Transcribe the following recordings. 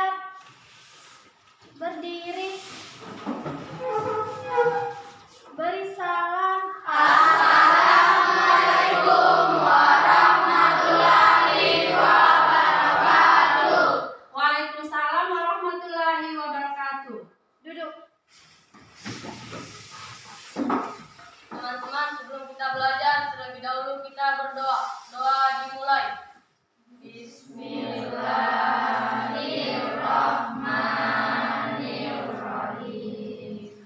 siap. Berdiri. Beri salam. Assalamualaikum warahmatullahi wabarakatuh. Waalaikumsalam warahmatullahi wabarakatuh. Duduk. Teman-teman, sebelum kita belajar, terlebih dahulu kita berdoa. Doa dimulai. Bismillahirrahmanirrahim.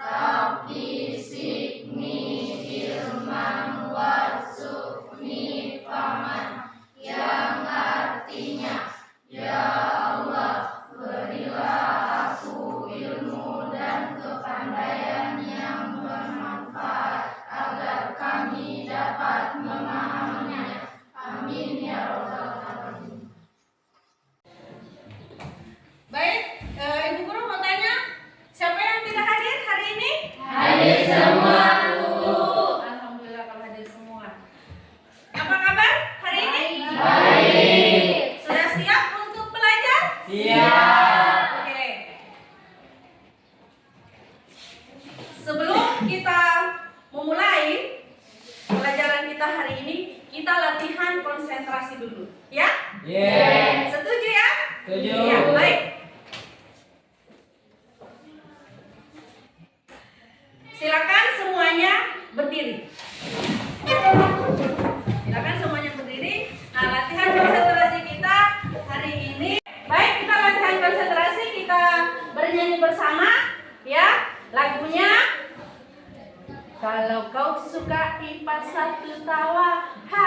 Rabbi zidni ilman warzuqni faman, yang artinya, ya Allah, berilah aku ilmu dan kepandaian yang bermanfaat agar kami dapat memahaminya. Amin ya rabbal alamin. Baik, Ibu Guru mau tanya, siapa yang tidak hadir hari ini? Hadir semua, Bu. Alhamdulillah kalau hadir semua. Apa kabar hari ini? Baik. Sudah siap untuk belajar? Siap. Oke. Sebelum kita memulai pelajaran kita hari ini, kita latihan konsentrasi dulu, ya? Setuju ya? Setuju. Ya, baik. Silakan semuanya berdiri. Silakan semuanya berdiri. Nah, latihan konsentrasi kita hari ini. Baik, kita latihan konsentrasi, kita bernyanyi bersama, ya. Lagunya, kalau kau suka IPA 1 tawa, ha.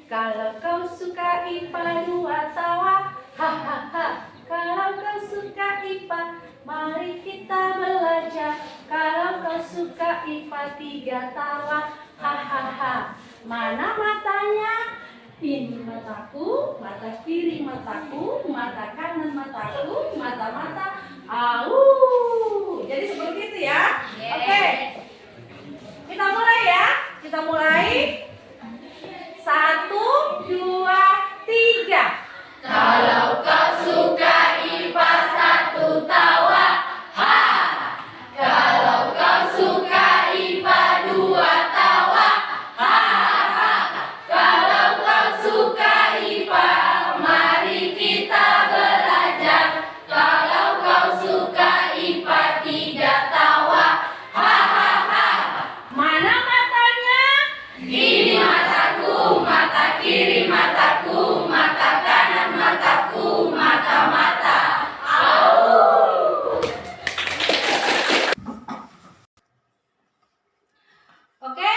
Kalau kau suka IPA 2 tawa, ha ha ha. Kalau kau suka IPA, mari kita belajar. Kalau kau suka IPA 3 tawa, ha ha ha. Mana matanya? Ini mataku, mata kiri mataku, mata kanan mataku, mata-mata. Au. Jadi seperti itu ya. Oke. Kita mulai ya. Kita mulai. 1, 2, 3. Kalau kau suka IPA 1 tawa, ha. Kalau kau suka IPA 2 tawa, ha ha. Kalau kau suka IPA, mari kita belajar. Kalau kau suka IPA 3 tawa, ha ha ha. Mana matanya? Ini mataku, mata kiri mataku, mata kanan mataku, mata-mata. Au. Oke,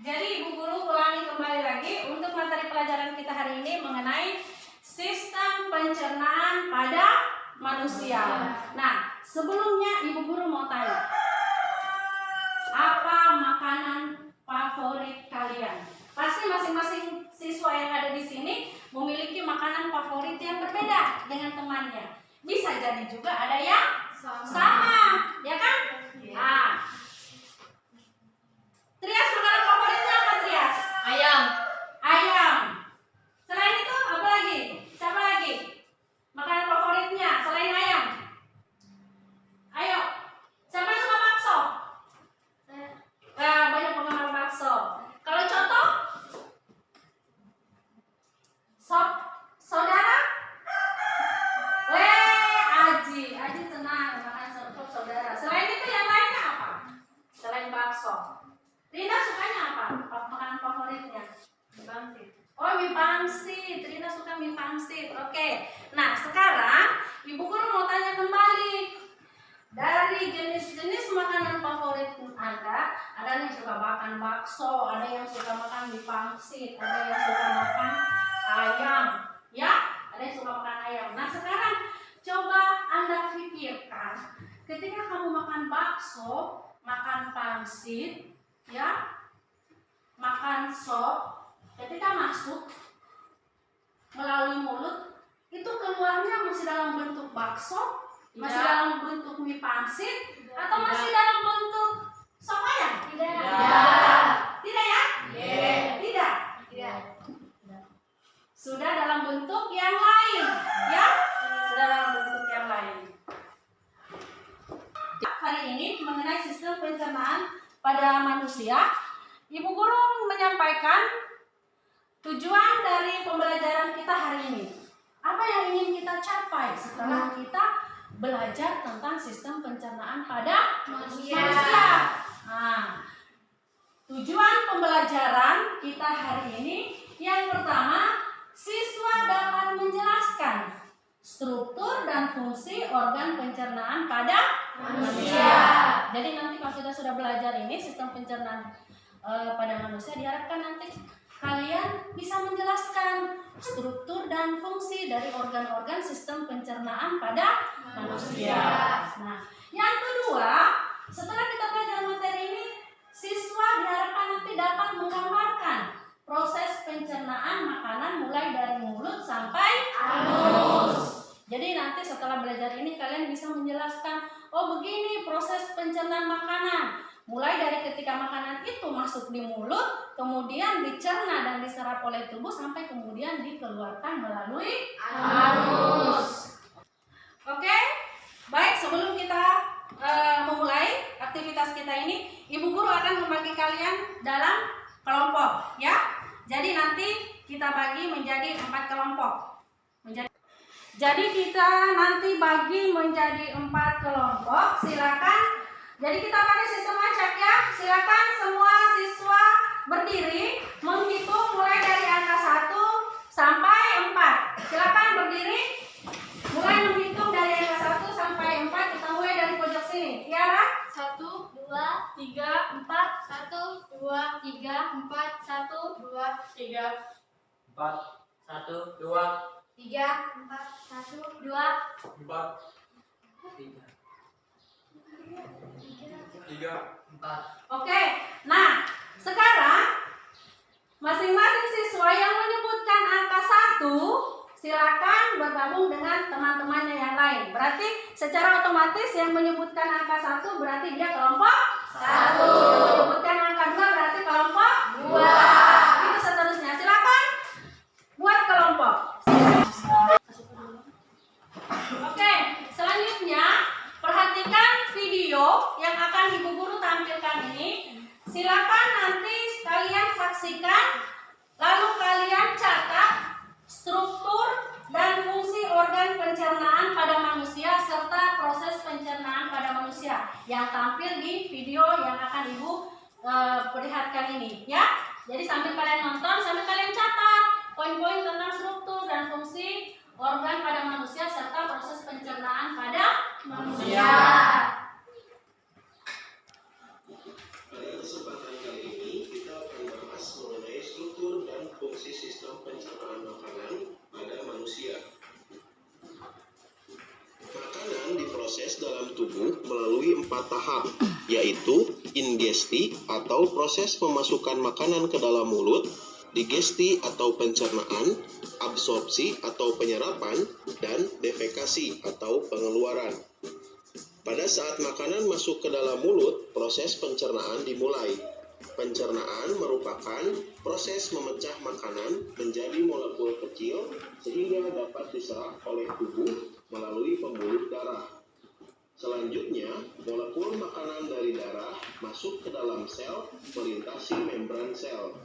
jadi Ibu Guru ulangi kembali lagi untuk materi pelajaran kita hari ini mengenai sistem pencernaan pada manusia. Nah, sebelumnya Ibu Guru mau tanya, apa makanan favorit kalian? Pasti masing-masing siswa yang ada di sini memiliki makanan favorit yang berbeda dengan temannya. Bisa jadi juga ada yang sama, ya kan? Nah, Trias, makanan favoritnya apa, Trias? Ayam. Ayam. Selain itu apa lagi? Siapa lagi? Makanan favoritnya selain ayam? Ayo. Siapa yang suka bakso? Banyak penggemar bakso. Kalau contoh? Saudara? Aji senang makan sop saudara. Selain itu yang lainnya apa? Selain bakso. Rina sukanya apa? Makanan favoritnya? Mie pangsit. Oh, mie pangsit. Rina suka mie pangsit. Oke. Nah, sekarang Ibu Guru mau tanya kembali. Dari jenis-jenis makanan favorit Anda, ada yang suka makan bakso, ada yang suka makan mie pangsit, ada yang suka makan ayam, ya? Ada yang suka makan ayam. Nah, sekarang coba Anda pikirkan, ketika kamu makan bakso, makan pangsit, ya, makan sop, ketika masuk melalui mulut, itu keluarnya masih dalam bentuk bakso, masih dalam bentuk mie pangsit, atau masih dalam bentuk sop ayam? Tidak. Tidak ya? Tidak. Sudah dalam bentuk yang lain, ya? Sudah dalam bentuk mengenai sistem pencernaan pada manusia. Ibu guru menyampaikan tujuan dari pembelajaran kita hari ini. Apa yang ingin kita capai setelah kita belajar tentang sistem pencernaan pada manusia? Nah, tujuan pembelajaran kita hari ini yang pertama, siswa dapat menjelaskan struktur dan fungsi organ pencernaan pada manusia. Jadi nanti kalau kita sudah belajar ini sistem pencernaan pada manusia, diharapkan nanti kalian bisa menjelaskan struktur dan fungsi dari organ-organ sistem pencernaan pada manusia. Nah, yang kedua, setelah kita belajar materi ini, siswa diharapkan nanti dapat menggambarkan proses pencernaan makanan mulai dari mulut sampai anus. Jadi nanti setelah belajar ini kalian bisa menjelaskan, oh begini proses pencernaan makanan. Mulai dari ketika makanan itu masuk di mulut, kemudian dicerna dan diserap oleh tubuh sampai kemudian dikeluarkan melalui anus. Oke, baik, sebelum kita memulai aktivitas kita ini, Ibu Guru akan membagi kalian dalam kelompok, ya. Jadi nanti kita bagi menjadi 4 kelompok. Jadi kita nanti bagi menjadi 4 kelompok. Silakan. Jadi kita pakai sistem acak ya. Silakan semua siswa berdiri menghitung mulai dari angka 1 sampai 4. Silakan berdiri. Mulai menghitung dari angka 1 sampai 4. Kita mulai dari pojok sini. Tiara? 1, 2, 3, 4, 1, 2, 3, 4, 1, 2, 3, 4, 1, 2, 3, 4, 1, 2, 4, 3, 4. Oke, nah sekarang masing-masing siswa yang menyebutkan angka 1 silakan bergabung dengan teman-temannya yang lain. Berarti secara otomatis yang menyebutkan angka 1 berarti dia kelompok 1. Yang menyebutkan angka 2 berarti kelompok 2. Itu seterusnya. Silakan buat kelompok. Oke, selanjutnya perhatikan video yang akan Ibu Guru tampilkan ini. Silakan nanti kalian saksikan, lalu kalian catat struktur dan fungsi organ pencernaan pada manusia serta proses pencernaan pada manusia yang tampil di video yang akan Ibu perlihatkan ini, ya. Jadi sambil kalian nonton, sambil kalian catat poin-poin tentang struktur dan fungsi organ pada manusia serta proses pencernaan pada manusia. Pada kesempatan kali ini kita akan bahas mengenai struktur dan fungsi sistem pencernaan makanan pada manusia. Makanan diproses dalam tubuh melalui 4 tahap, yaitu ingesti atau proses memasukkan makanan ke dalam mulut, digesti atau pencernaan, absorpsi atau penyerapan, dan defekasi atau pengeluaran. Pada saat makanan masuk ke dalam mulut, proses pencernaan dimulai. Pencernaan merupakan proses memecah makanan menjadi molekul kecil sehingga dapat diserap oleh tubuh melalui pembuluh darah. Selanjutnya, molekul makanan dari darah masuk ke dalam sel melintasi membran sel.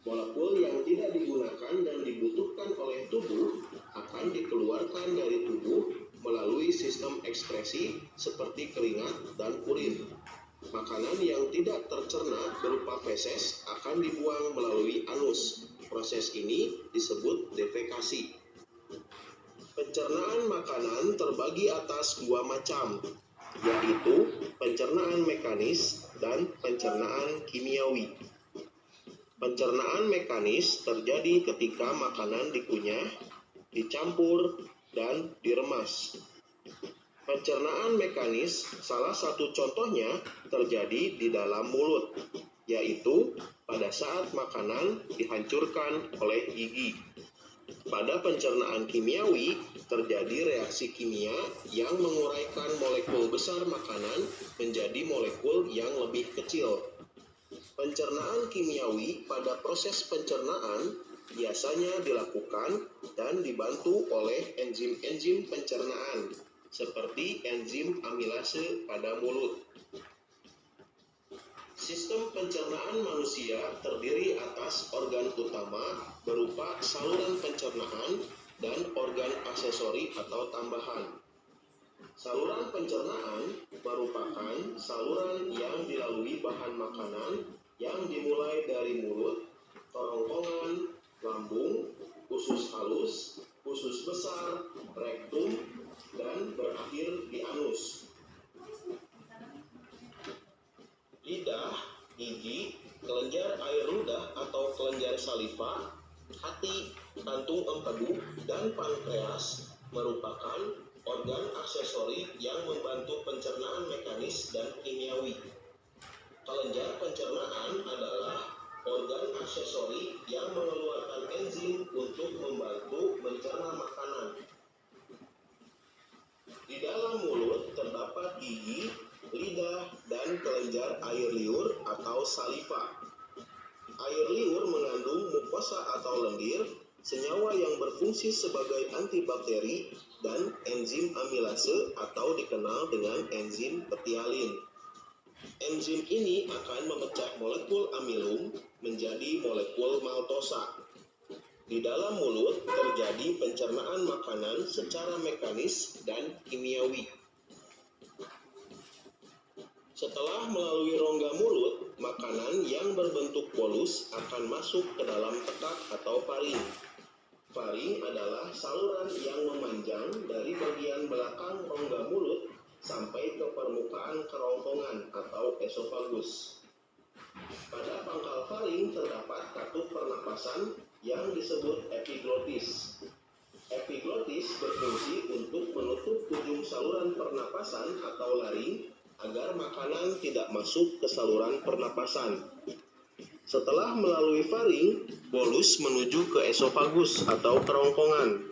Molekul yang tidak digunakan dan dibutuhkan oleh tubuh akan dikeluarkan dari tubuh melalui sistem ekskresi seperti keringat dan urin. Makanan yang tidak tercerna berupa feses akan dibuang melalui anus. Proses ini disebut defekasi. Pencernaan makanan terbagi atas 2 macam, yaitu pencernaan mekanis dan pencernaan kimiawi. Pencernaan mekanis terjadi ketika makanan dikunyah, dicampur, dan diremas. Pencernaan mekanis salah satu contohnya terjadi di dalam mulut, yaitu pada saat makanan dihancurkan oleh gigi. Pada pencernaan kimiawi terjadi reaksi kimia yang menguraikan molekul besar makanan menjadi molekul yang lebih kecil. Pencernaan kimiawi pada proses pencernaan biasanya dilakukan dan dibantu oleh enzim-enzim pencernaan seperti enzim amilase pada mulut. Sistem pencernaan manusia terdiri atas organ utama berupa saluran pencernaan dan organ aksesori atau tambahan. Saluran pencernaan merupakan saluran yang dilalui bahan makanan yang dimulai dari mulut, kerongkongan, lambung, usus halus, usus besar, rektum, dan berakhir di anus. Lidah, gigi, kelenjar air ludah atau kelenjar saliva, hati, kantung empedu, dan pankreas merupakan organ aksesori yang membantu pencernaan mekanis dan kimiawi. Kelenjar pencernaan adalah organ aksesori yang mengeluarkan enzim untuk membantu mencerna makanan. Di dalam mulut terdapat gigi, lidah, dan kelenjar air liur atau saliva. Air liur mengandung mukosa atau lendir, senyawa yang berfungsi sebagai antibakteri, dan enzim amilase atau dikenal dengan enzim petialin. Enzim ini akan memecah molekul amilum menjadi molekul maltosa. Di dalam mulut terjadi pencernaan makanan secara mekanis dan kimiawi. Setelah melalui rongga mulut, makanan yang berbentuk bolus akan masuk ke dalam tekak atau faring. Faring adalah saluran yang memanjang dari bagian belakang rongga mulut sampai ke permukaan kerongkongan atau esofagus. Pada pangkal faring terdapat katup pernapasan yang disebut epiglotis. Epiglotis berfungsi untuk menutup ujung saluran pernapasan atau laring agar makanan tidak masuk ke saluran pernapasan. Setelah melalui faring, bolus menuju ke esofagus atau kerongkongan.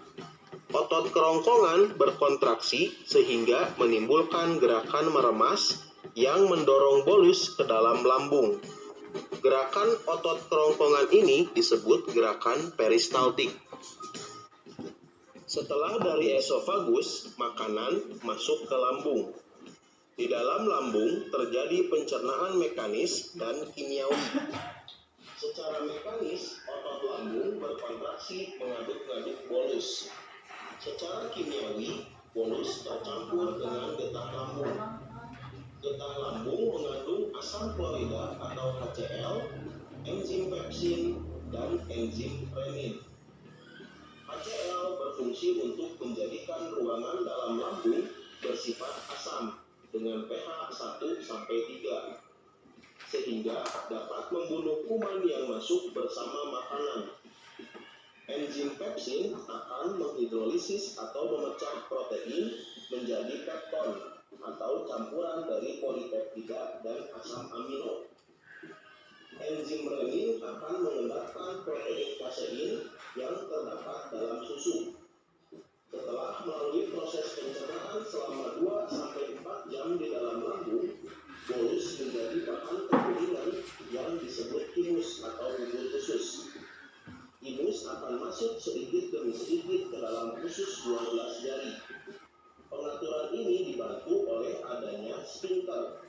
Otot kerongkongan berkontraksi sehingga menimbulkan gerakan meremas yang mendorong bolus ke dalam lambung. Gerakan otot kerongkongan ini disebut gerakan peristaltik. Setelah dari esofagus, makanan masuk ke lambung. Di dalam lambung terjadi pencernaan mekanis dan kimiawi. Secara mekanis, otot lambung berkontraksi mengaduk-ngaduk bolus. Secara kimiawi, bolus tercampur dengan getah lambung. Getah lambung mengandung asam klorida atau HCl, enzim pepsin, dan enzim renin. HCl berfungsi untuk menjadikan ruangan dalam lambung bersifat asam dengan pH 1-3, sehingga dapat membunuh kuman yang masuk bersama makanan. Enzim pepsin akan menghidrolisis atau memecah protein menjadi pepton atau campuran dari polipeptida dan asam amino. Enzim renin akan mengendapkan protein kasein yang terdapat dalam susu. Setelah melalui proses pencernaan selama 2-4 jam di dalam lambung, bolus menjadi bahan penggilingan yang disebut thymus atau bubur usus. Thymus akan masuk sedikit demi sedikit ke dalam usus 12 jari. Pengaturan ini dibantu oleh adanya sphincter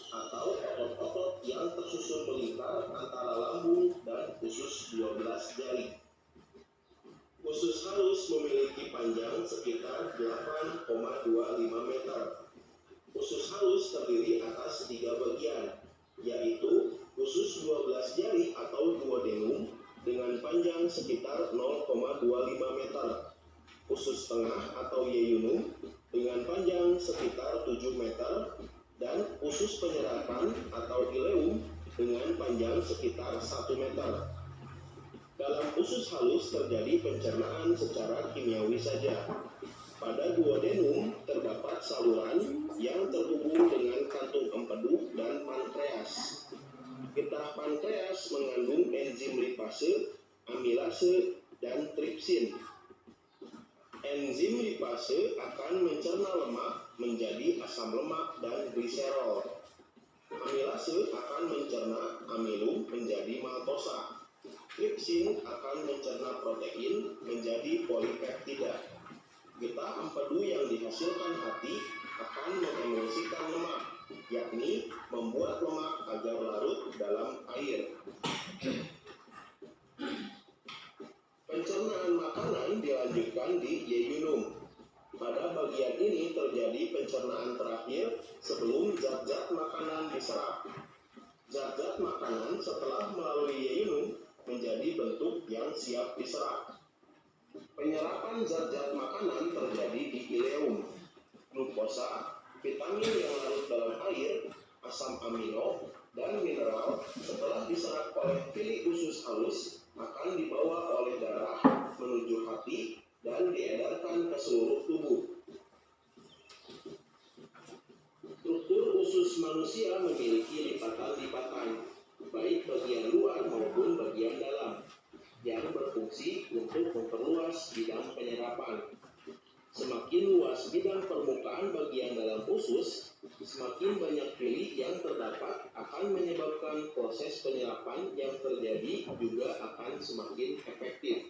atau otot-otot yang tersusun melingkar antara lambung dan usus 12 jari. Usus halus memiliki panjang sekitar 8,25 meter. Usus halus terdiri atas 3 bagian, yaitu usus 12 jari atau duodenum dengan panjang sekitar 0,25 meter, usus tengah atau yeyunum dengan panjang sekitar 7 meter, dan usus penyerapan atau ileum dengan panjang sekitar 1 meter. Dalam usus halus terjadi pencernaan secara kimiawi saja. Pada duodenum terdapat saluran yang terhubung dengan kantung empedu dan pankreas. Getah pankreas mengandung enzim lipase, amilase, dan tripsin. Enzim lipase akan mencerna lemak menjadi asam lemak dan gliserol. Amilase akan mencerna amilum menjadi maltosa. Tripsin akan mencerna protein menjadi polipeptida. Getah empedu yang dihasilkan hati akan mengemulsikan lemak yakni membuat lemak agar larut dalam air. Pencernaan makanan dilanjutkan di yeyunum. Pada bagian ini terjadi pencernaan terakhir sebelum zat-zat makanan diserap. Zat-zat makanan setelah melalui yeyunum menjadi bentuk yang siap diserap. Penyerapan zat-zat makanan terjadi di ileum. Glukosa, vitamin yang larut dalam air, asam amino, dan mineral setelah diserap oleh pili usus halus akan dibawa oleh darah menuju hati dan diedarkan ke seluruh tubuh. Struktur usus manusia memiliki lipatan-lipatan, baik bagian luar maupun bagian dalam, yang berfungsi untuk memperluas bidang penyerapan. Semakin luas bidang permukaan bagian dalam usus, semakin banyak pili yang terdapat akan menyebabkan proses penyerapan yang terjadi juga akan semakin efektif.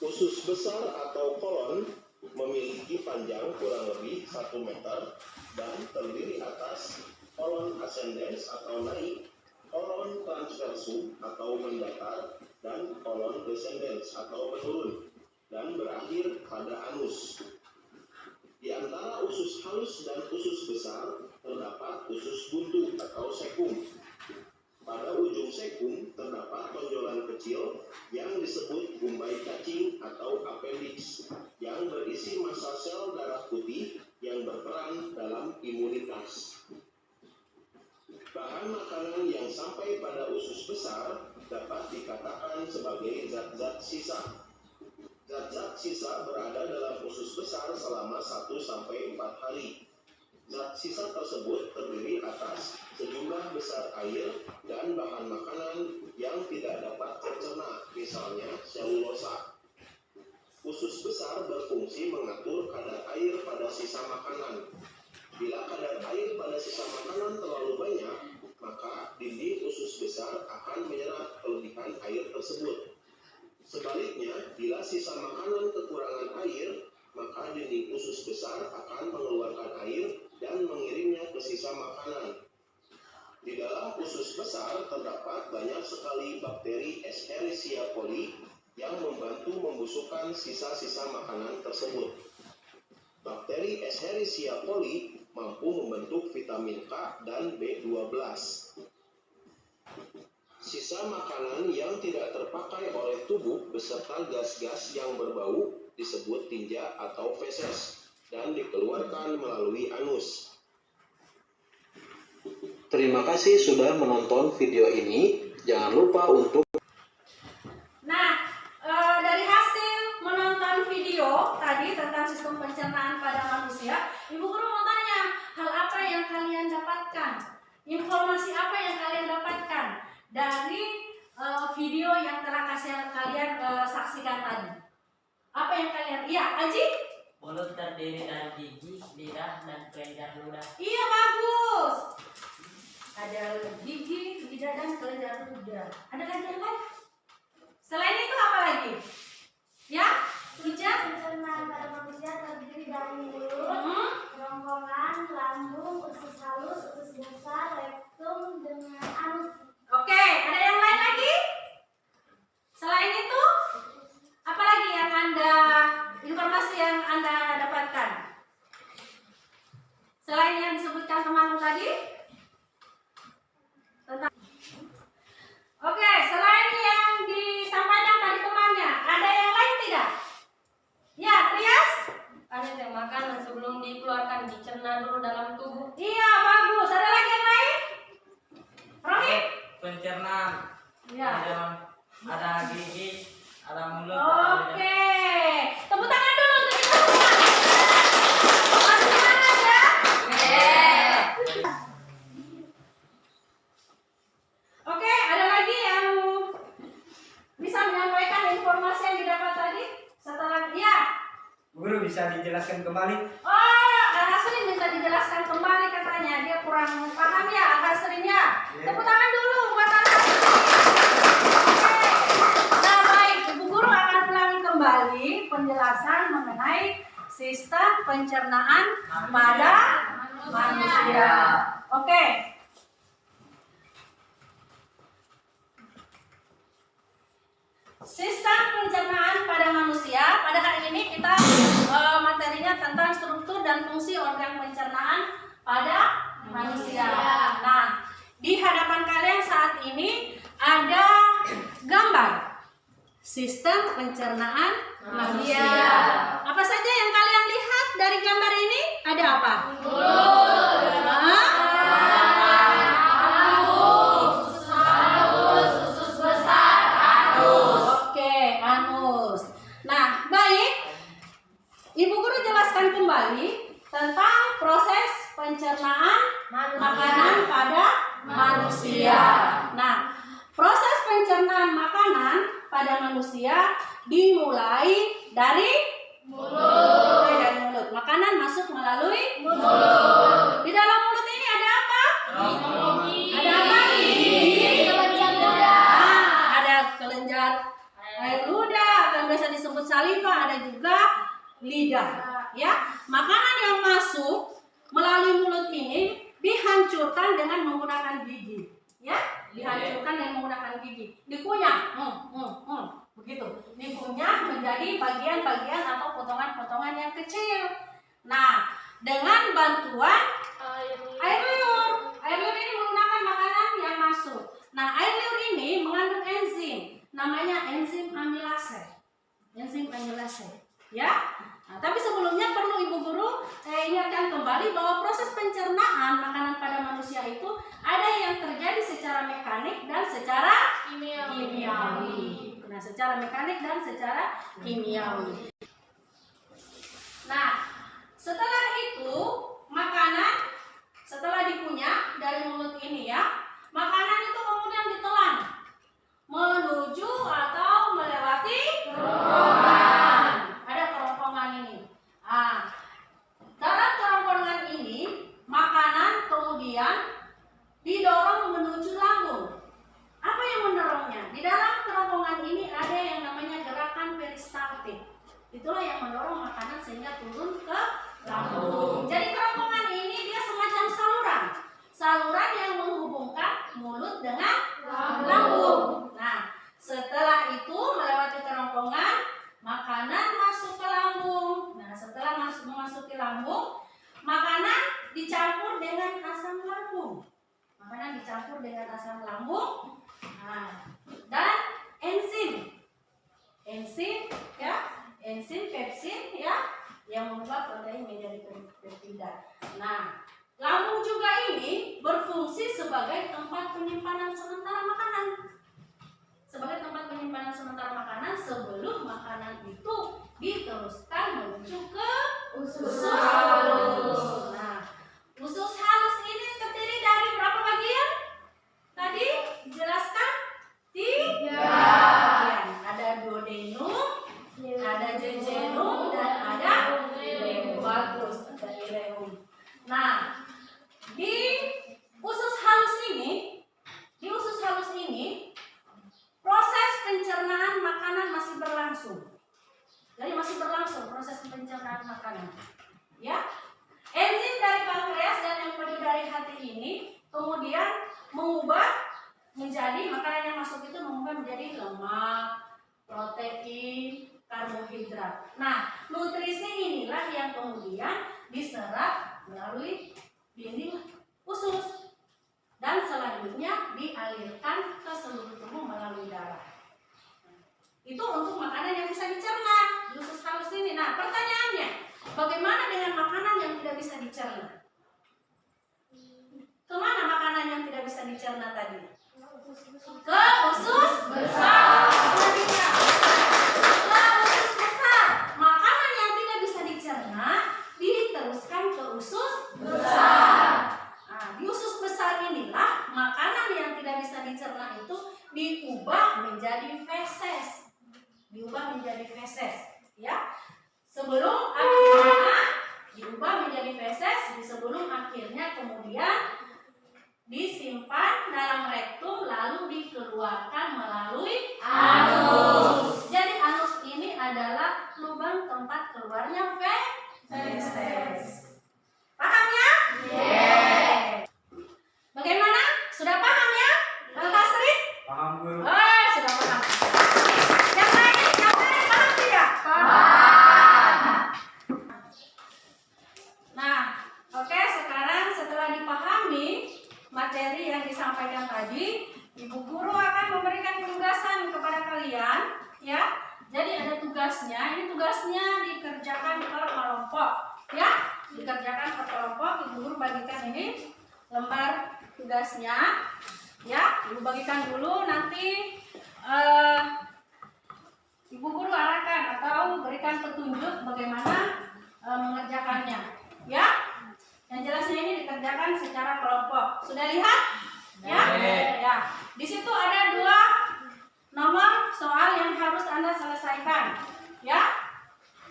Usus besar atau kolon memiliki panjang kurang lebih 1 meter dan terdiri atas kolon ascendens atau naik, kolon transversum atau mendatar, dan kolon descendens atau menurun, dan berakhir pada anus. Di antara usus halus dan usus besar terdapat usus buntu atau sekum. Pada ujung sekum terdapat tonjolan kecil yang disebut umbai cacing atau appendix yang berisi massa sel darah putih yang berperan dalam imunitas. Bahan makanan yang sampai pada usus besar dapat dikatakan sebagai zat-zat sisa. Zat-zat sisa berada dalam usus besar selama 1-4 hari. Zat sisa tersebut terdiri atas sejumlah besar air dan bahan makanan yang tidak dapat tercerna, misalnya selulosa. Usus besar berfungsi mengatur kadar air pada sisa makanan. Bila kadar air pada sisa makanan terlalu banyak, maka dinding usus besar akan menyerap kelebihan air tersebut. Sebaliknya, bila sisa makanan kekurangan air, maka dinding usus besar akan mengeluarkan air dan mengirimnya ke sisa makanan. Di dalam usus besar terdapat banyak sekali bakteri Escherichia coli yang membantu membusukkan sisa-sisa makanan tersebut. Bakteri Escherichia coli mampu membentuk vitamin K dan B12. Sisa makanan yang tidak terpakai oleh tubuh beserta gas-gas yang berbau disebut tinja atau feses dan dikeluarkan melalui anus. Terima kasih sudah menonton video ini. Jangan lupa untuk Dari hasil menonton video tadi tentang sistem pencernaan pada manusia, Ibu Guru mau tanya, hal apa yang kalian dapatkan? Informasi apa yang kalian dapatkan dari video yang telah kalian saksikan tadi? Apa yang kalian? Iya, Aji? Mulut terdiri dari gigi, lidah, dan kelenjar ludah. Iya, bagus. Ada gigi, lidah, dan kelenjar ludah. Ada lagi yang lain? Selain itu apa lagi? Ya, Ica? Pencernaan pada manusia terdiri dari mulut, kerongkongan, lambung, usus halus, usus besar, rektum, dengan anus. Oke, ada yang lain lagi? Selain itu, apa lagi yang informasi yang Anda dapatkan? Selain yang disebutkan temanmu tadi? Oke, selain yang disampaikan tadi temannya, ada yang lain tidak? Ya, Trias? Ada yang makanan sebelum dikeluarkan dicerna dulu dalam tubuh. Iya, bagus. Ada lagi yang lain? Rohim? Pencernaan. Ya. Ada gigi, ada mulut, ada lidah. Oke, tepuk tangan dulu untuk kita semua. Masih semangat ya? Oke, ada lagi yang bisa menyampaikan informasi yang didapat tadi? Setelah Guru bisa dijelaskan kembali? Hasrin minta dijelaskan kembali katanya. Dia kurang paham ya, Hasrin ya. Tepuk tangan dulu buat Hasrin. Oke. Nah, baik, Ibu Guru akan ulangi kembali penjelasan mengenai sistem pencernaan pada manusia. Oke. Sistem pencernaan pada manusia. Pada hari ini kita materinya tentang struktur dan fungsi organ pencernaan pada manusia. Nah, di hadapan kalian saat ini ada gambar sistem pencernaan manusia. Apa saja yang kalian lihat dari gambar ini? Ada apa? Ibu guru jelaskan kembali tentang proses pencernaan makanan pada manusia. Nah, proses pencernaan makanan pada manusia dimulai dari mulut. Makanan masuk melalui mulut. Di dalam mulut ini ada apa? Ada apa? Ada kelenjar air ludah, atau biasa disebut saliva, ada juga lidah, ya. Makanan yang masuk melalui mulut ini dihancurkan dengan menggunakan gigi, ya. Dihancurkan dengan menggunakan gigi, dikunyah, begitu. Dikunyah menjadi bagian-bagian atau potongan-potongan yang kecil. Nah, dengan bantuan air liur ini menggunakan makanan yang masuk. Nah, air liur ini mengandung enzim, namanya enzim amilase. Ya. Nah, tapi sebelumnya perlu Ibu Guru ingatkan kembali bahwa proses pencernaan makanan pada manusia itu ada yang terjadi secara mekanik dan secara kimiawi. Nah, secara mekanik dan secara kimiawi. Nah, setelah itu makanan setelah dikunyah dari mulut ini, ya, makanan itu kemudian ditelan menuju atau melewati kerongkongan. Ada kerongkongan ini. Nah, dalam kerongkongan ini makanan kemudian didorong menuju lambung. Apa yang mendorongnya? Di dalam kerongkongan ini ada yang namanya gerakan peristaltik. Itulah yang mendorong makanan sehingga turun ke lambung. Jadi kerongkongan ini dia semacam saluran yang menghubungkan mulut dengan lambung. Nah, setelah itu melewati kerongkongan, makanan masuk ke lambung. Nah, setelah memasuki lambung, makanan dicampur dengan asam lambung. Nah, dan enzim, ya, enzim pepsin, ya, yang mengubah protein menjadi peptida. Nah, lambung juga ini berfungsi sebagai tempat penyimpanan sementara makanan. Sebelum makanan itu diteruskan menuju ke usus halus. Nah, usus halus ini terdiri dari berapa bagian? Tadi dijelaskan 3 bagian. Ada duodenum, ada jejunum, dan ada ileum. Nah, di usus halus ini proses pencernaan makanan masih berlangsung. Jadi masih berlangsung proses pencernaan makanan. Ya. Enzim dari pankreas dan enzim dari hati ini kemudian mengubah menjadi makanan yang masuk itu mengubah menjadi lemak, protein, karbohidrat. Nah, nutrisi inilah yang kemudian diserap melalui dinding usus dan selanjutnya dialirkan ke seluruh tubuh melalui darah. Itu untuk makanan yang bisa dicerna di usus halus ini. Nah, pertanyaannya, bagaimana dengan makanan yang tidak bisa dicerna? Kemana makanan yang tidak bisa dicerna tadi? Ke usus besar. Ke usus besar. Makanan yang tidak bisa dicerna diteruskan ke usus besar. Nah, di usus besar inilah makanan yang tidak bisa dicerna itu diubah menjadi feses. Ya. Sebelum akhirnya diubah menjadi feses, sebelum akhirnya kemudian disimpan dalam rektum lalu dikeluarkan melalui anus. Jadi anus ini adalah lubang tempat keluarnya Testis. Paham ya? Bagaimana? Sudah paham ya? Bang Tasri? Paham guru. Oh, sudah paham. Yang lain paham tidak? Nah, oke, sekarang setelah dipahami materi yang disampaikan tadi, Ibu Guru akan memberikan penugasan kepada kalian, ya. Jadi ada tugasnya, ini tugasnya dikerjakan per kelompok, ya. Dikerjakan per kelompok, Ibu Guru bagikan ini lembar tugasnya, ya. Ibu bagikan dulu, nanti Ibu Guru arahkan atau berikan petunjuk bagaimana mengerjakannya, ya. Yang jelasnya ini dikerjakan secara kelompok. Sudah lihat? Ya. Ya. Di situ ada 2 nomor soal yang harus Anda selesaikan, ya.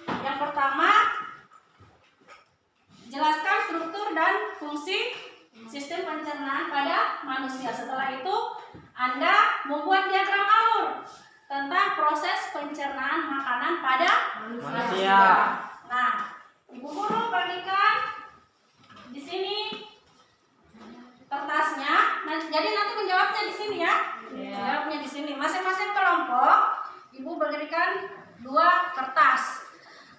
Yang pertama, jelaskan struktur dan fungsi sistem pencernaan pada manusia. Setelah itu, Anda membuat diagram alur tentang proses pencernaan makanan pada manusia. Nah, Ibu Guru bagikan di sini kertasnya. Nah, jadi nanti menjawabnya di sini ya. Jawabnya di sini. Masing-masing kelompok Ibu berikan 2 kertas.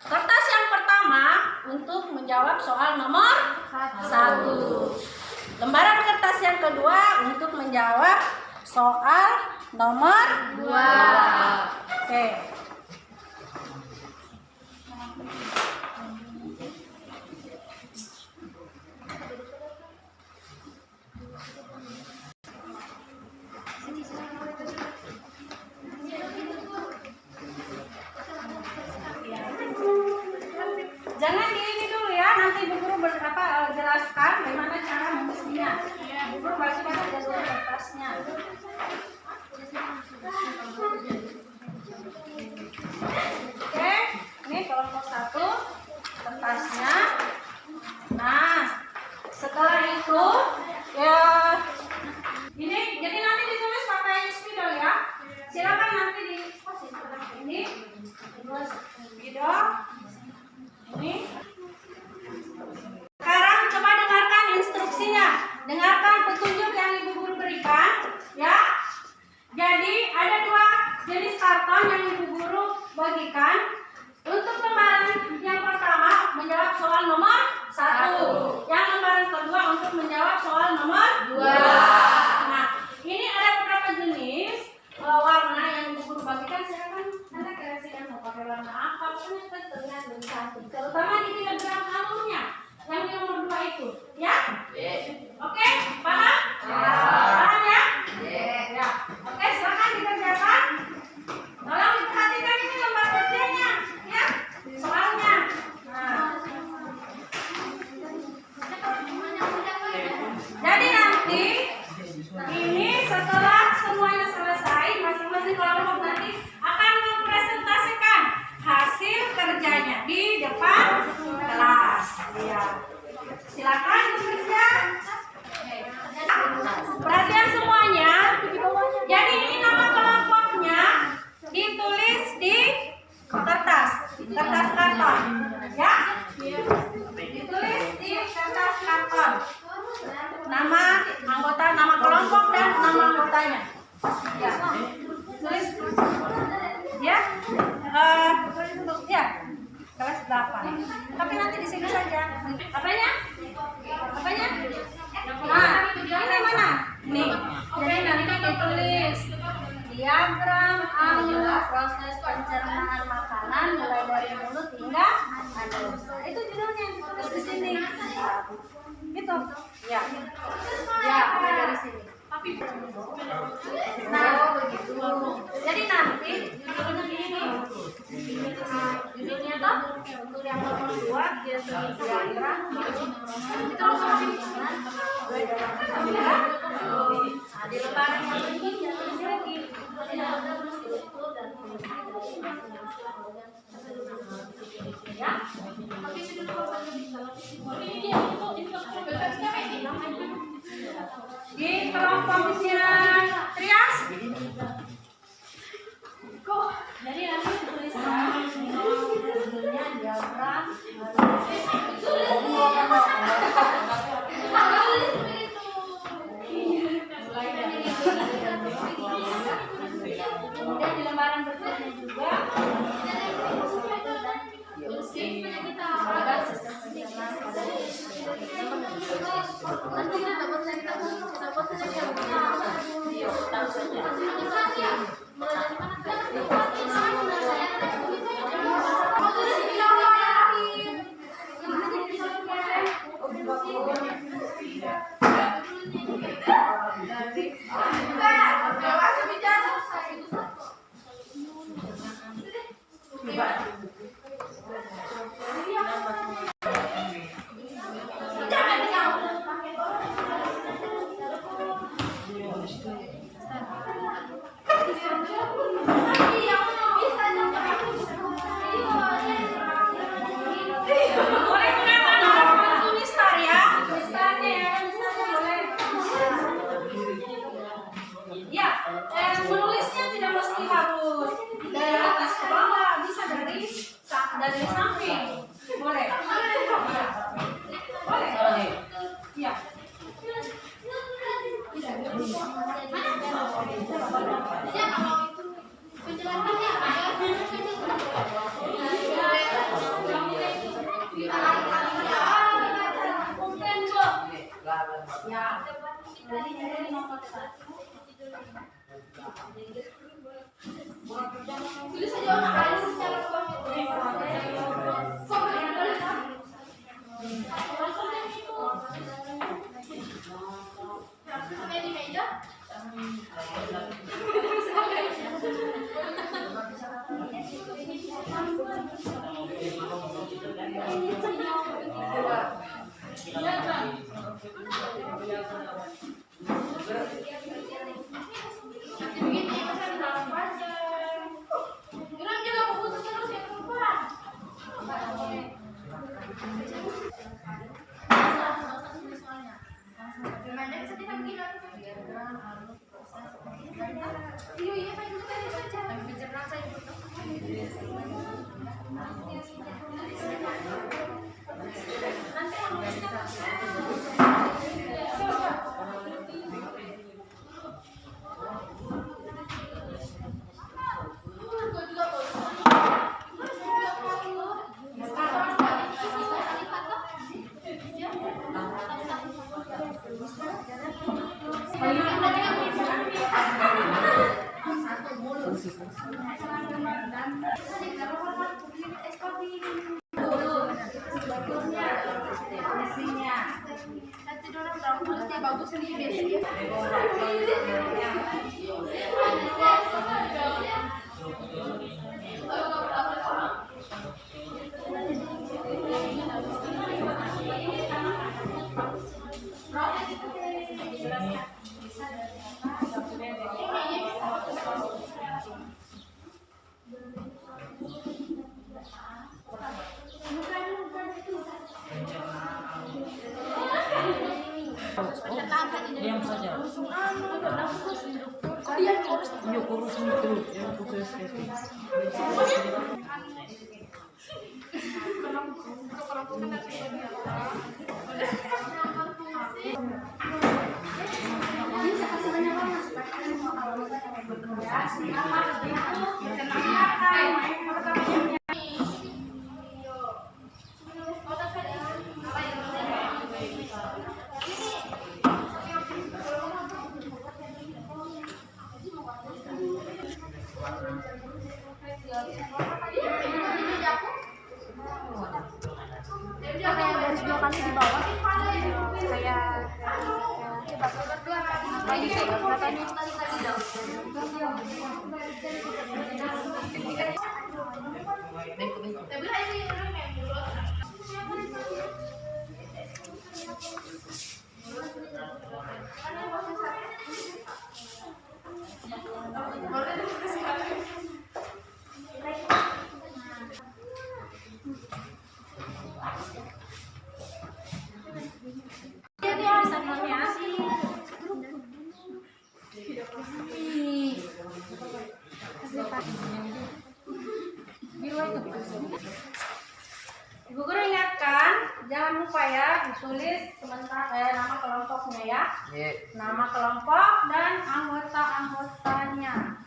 Kertas yang pertama untuk menjawab soal nomor 1. Lembaran kertas yang kedua untuk menjawab soal nomor 2. Oke. Jangan di ini dulu ya, nanti Ibu Guru jelaskan bagaimana cara mengisinya. Ibu Guru bagikan aja dulu kertasnya. Oke, ini kelompok 1 kertasnya. Nah, setelah itu ya ini jadi nanti ditulis pakai spidol ya. Silakan nanti di ini ditulis spidol. Ini. Sekarang coba dengarkan instruksinya. Dengarkan petunjuk yang Ibu Guru berikan, ya. Jadi ada 2 jenis karton yang Ibu Guru bagikan. Untuk lembaran yang pertama menjawab soal nomor 1. Yang lembaran kedua untuk menjawab soal nomor 2. Nah, ini ada beberapa jenis warna yang Ibu Guru bagikan. Silakan Anda kreasikan mau pakai warna apa, pokoknya kita terlihat lebih cantik. Terutama di diagram alurnya yang di nomor 2 itu, ya? Oke, paham? Paham ya? Ya. Oke, silakan dikerjakan. Tolong diperhatikan ini lembar kerjanya, ya? Soalnya. Nah. Jadi nanti ini setelah semuanya selesai, masing-masing kelompok nanti akan mempresentasikan hasil kerjanya di depan kelas. Ya. Silakan bekerja. Perhatian semuanya. Jadi ini nama kelompoknya ditulis di kertas karton, ya. Ditulis di kertas karton. Nama anggota, nama kelompok dan nama anggotanya. Ya. Tulis ya. Ya. Kelas 8. Tapi nanti di sini saja. Apanya? Nah, ini mana? Nih. Jadi nanti ditulis diagram alur proses pencernaan makanan mulai dari mulut hingga anus. Itu judulnya ditulis di sini. Gitu. Ya. Ya, mulai dari sini. Nah, begitu. Jadi nanti judulnya ini. Judulnya tuh untuk yang nomor 2 diagram. Itu mulai dari nah, di lembaran yang ini tulis lagi. Ya. Di kelompoknya Trias. Kok jadi nanti tuliskan judulnya diagram orang. Kemudian di lembaran berikutnya juga menulisnya tidak mesti harus dari atas ke bawah, bisa dari samping. Boleh. Boleh. Ya. Bagus sendiri. Diam saja. Iya, kurus itu yang kurus itu. Garis 2 kali di bawah kayak jangan lupa ya ditulis sementara nama kelompoknya ya. Nama kelompok dan anggota-anggotanya.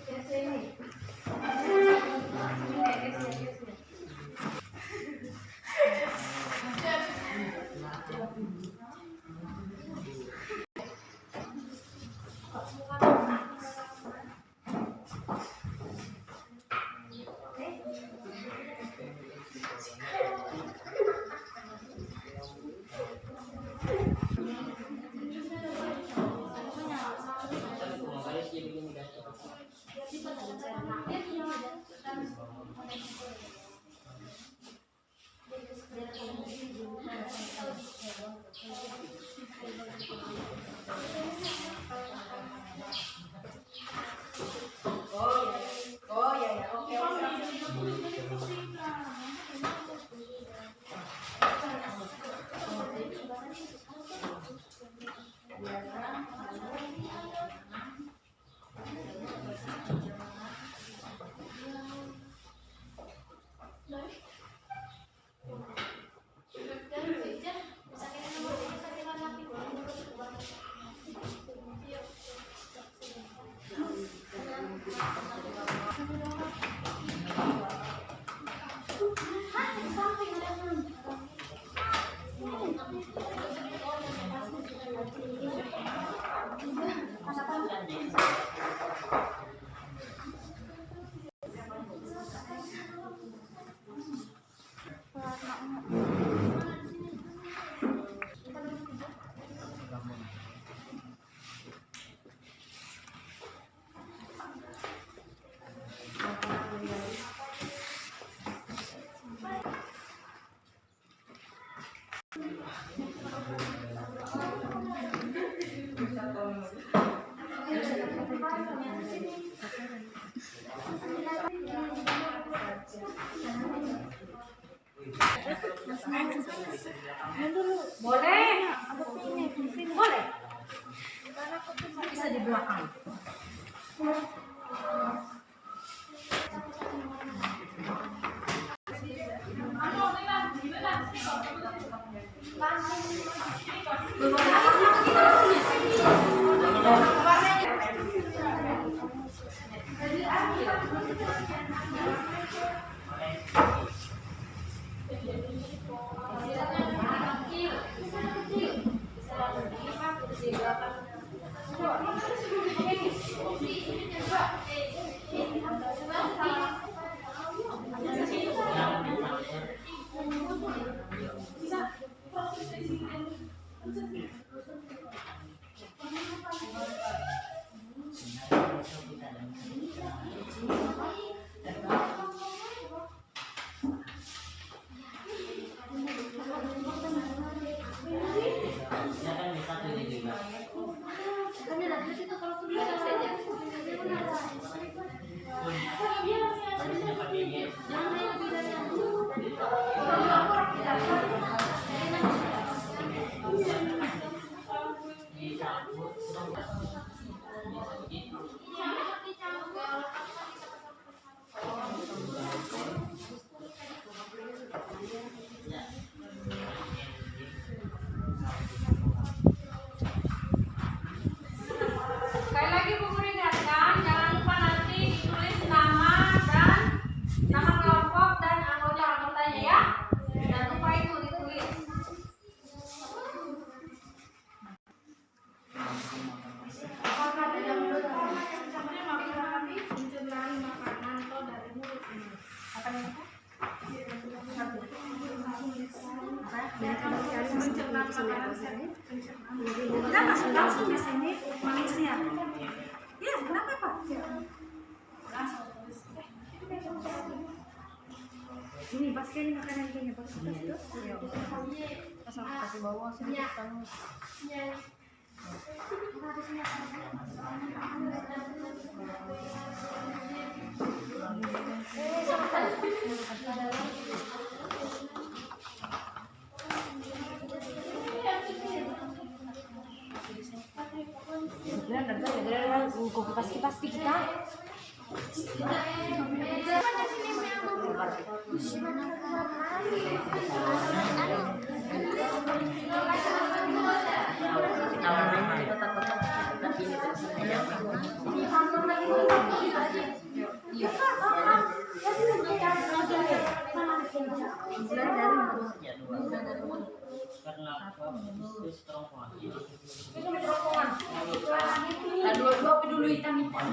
Di sini. Oh ya ya, oke. Boleh. Boleh. Bisa di belakang. Sekali lagi Bu Guru ingatkan, jangan lupa nanti ditulis nama dan nama kelompok dan anggota-anggotanya ya. Jangan lupa itu ditulis. Kita masuk langsung di sini manusia. Ya, kenapa Pak? Ini pasti makanan kayaknya Pak. Kasih bawah sini. Pasti kita. Dua-dua dulu hitam-hitam.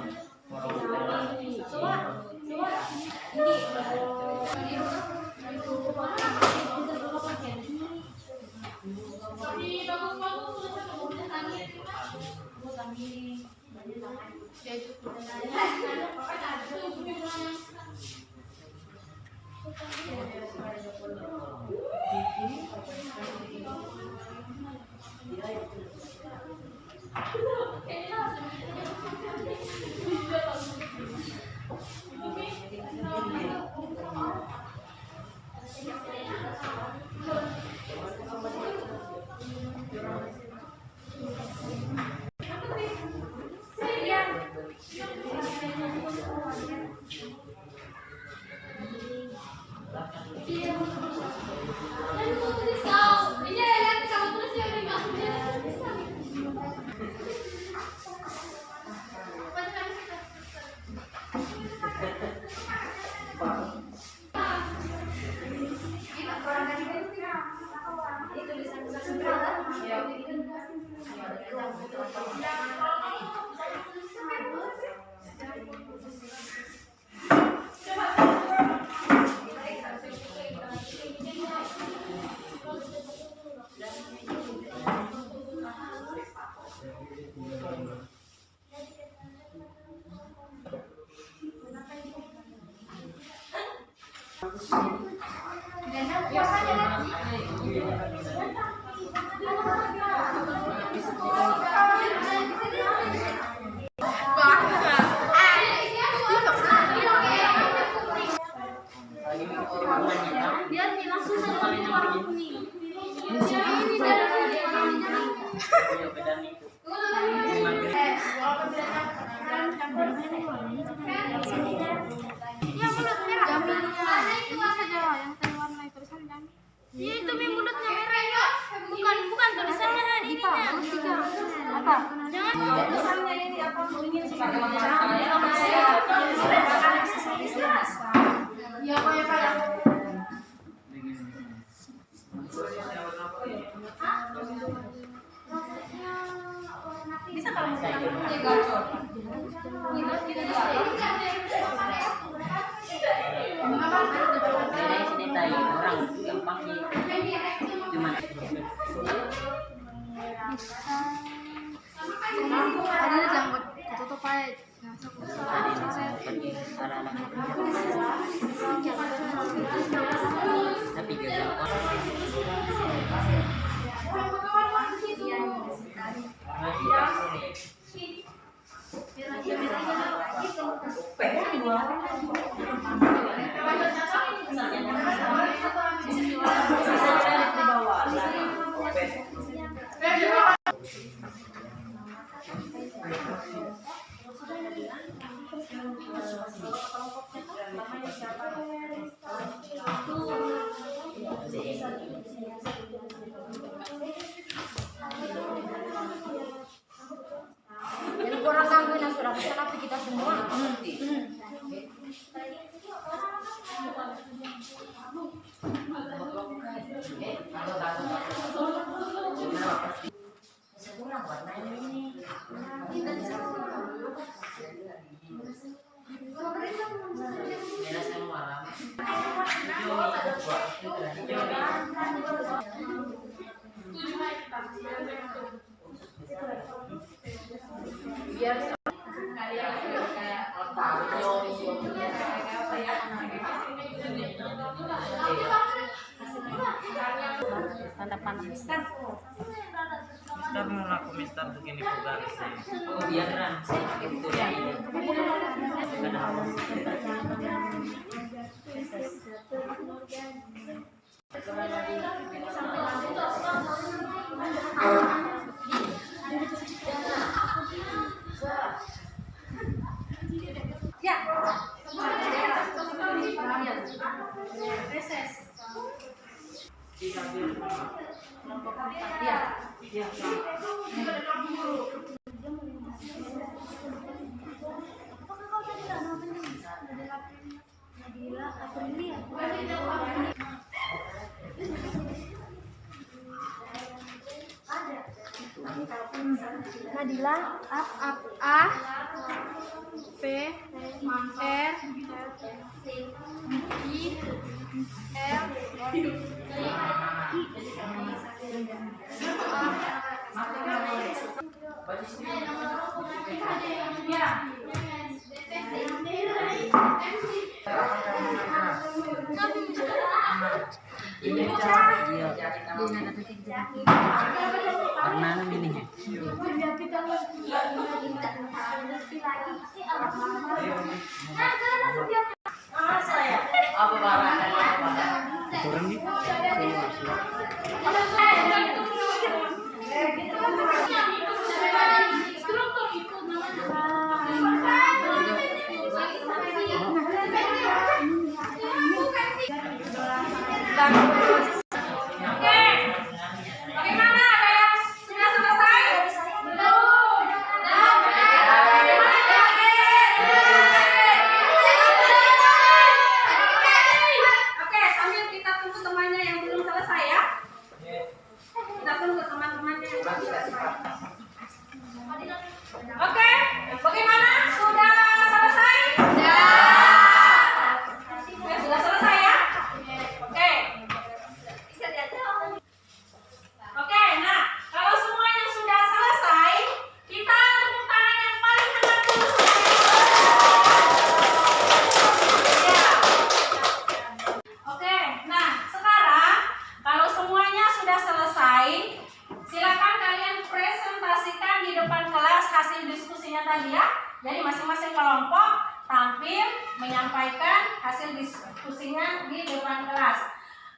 Itu mulutnya merah ya. Bukan tulisannya ini. Apa? Jangan tulisannya ini apa? Ya kayak bisa kalau misalnya gacor. Sini tayo orang yang pakai cuma ada janggut tutup aja. tapi juga Jadi kurang gangguin yang sudah bisa tapi kita semua. Mister mau aku mister begini bukan sih. Oh biar kan itu ya. Reses. Kelompok 4. Ya. Ya. Apakah kau tadi tak namanya? Nadila Aprilia. Nadila A P R I Karena milihnya. Apa barang? Kurang di. Bagaimana? Ada yang sudah selesai? Belum. Oke, sambil kita tunggu temannya yang belum selesai ya. Kita tunggu teman-temannya yang belum selesai. Oke, bagaimana? Sudah selesai? Oke, sudah selesai ya? Oke. Oke, nah kalau semuanya sudah selesai, kita tepuk tangan yang paling hangat dulu. Ya. Oke, nah sekarang kalau semuanya sudah selesai, silakan kalian presentasikan di depan kelas hasil diskusinya tadi ya. Jadi masing-masing kelompok tampil menyampaikan hasil diskusinya di depan kelas.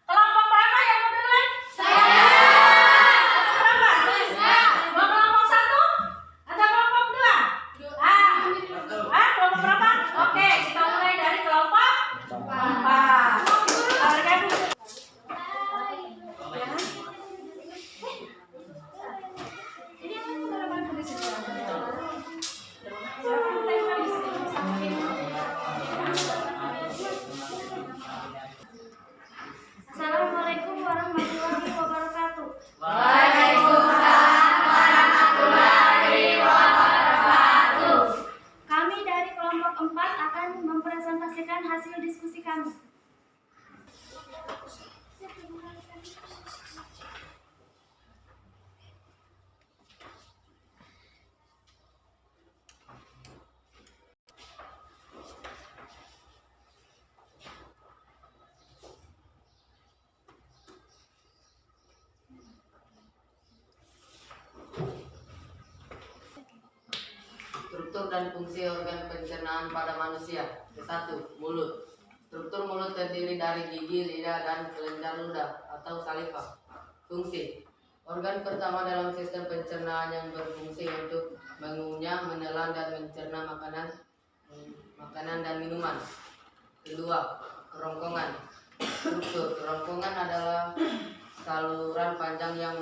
Kelompok berapa yang mau duluan? Saya. Berapa? Mau kelompok 1? Atau kelompok 2? Kelompok berapa? Oke, kita mulai dari kelompok 4. Assalamualaikum warahmatullahi wabarakatuh. Kami dari kelompok 4 akan mempresentasikan hasil diskusi kami. Struktur dan fungsi organ pencernaan pada manusia. Ke-1. Mulut. Struktur mulut terdiri dari gigi, lidah, dan kelenjar ludah atau saliva. Fungsi. Organ pertama dalam sistem pencernaan yang berfungsi untuk mengunyah, menelan, dan mencerna makanan dan minuman. Kedua. Kerongkongan. Struktur. Kerongkongan adalah saluran panjang yang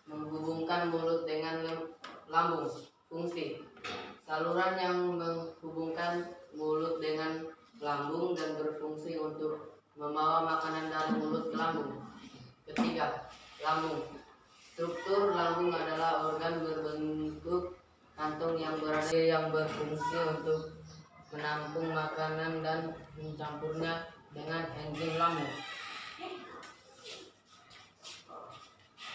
menghubungkan mulut dengan lambung. Fungsi. Saluran yang menghubungkan mulut dengan lambung dan berfungsi untuk membawa makanan dari mulut ke lambung. Ketiga. Lambung. Struktur lambung adalah organ berbentuk kantung yang berfungsi untuk menampung makanan dan mencampurnya dengan enzim lambung.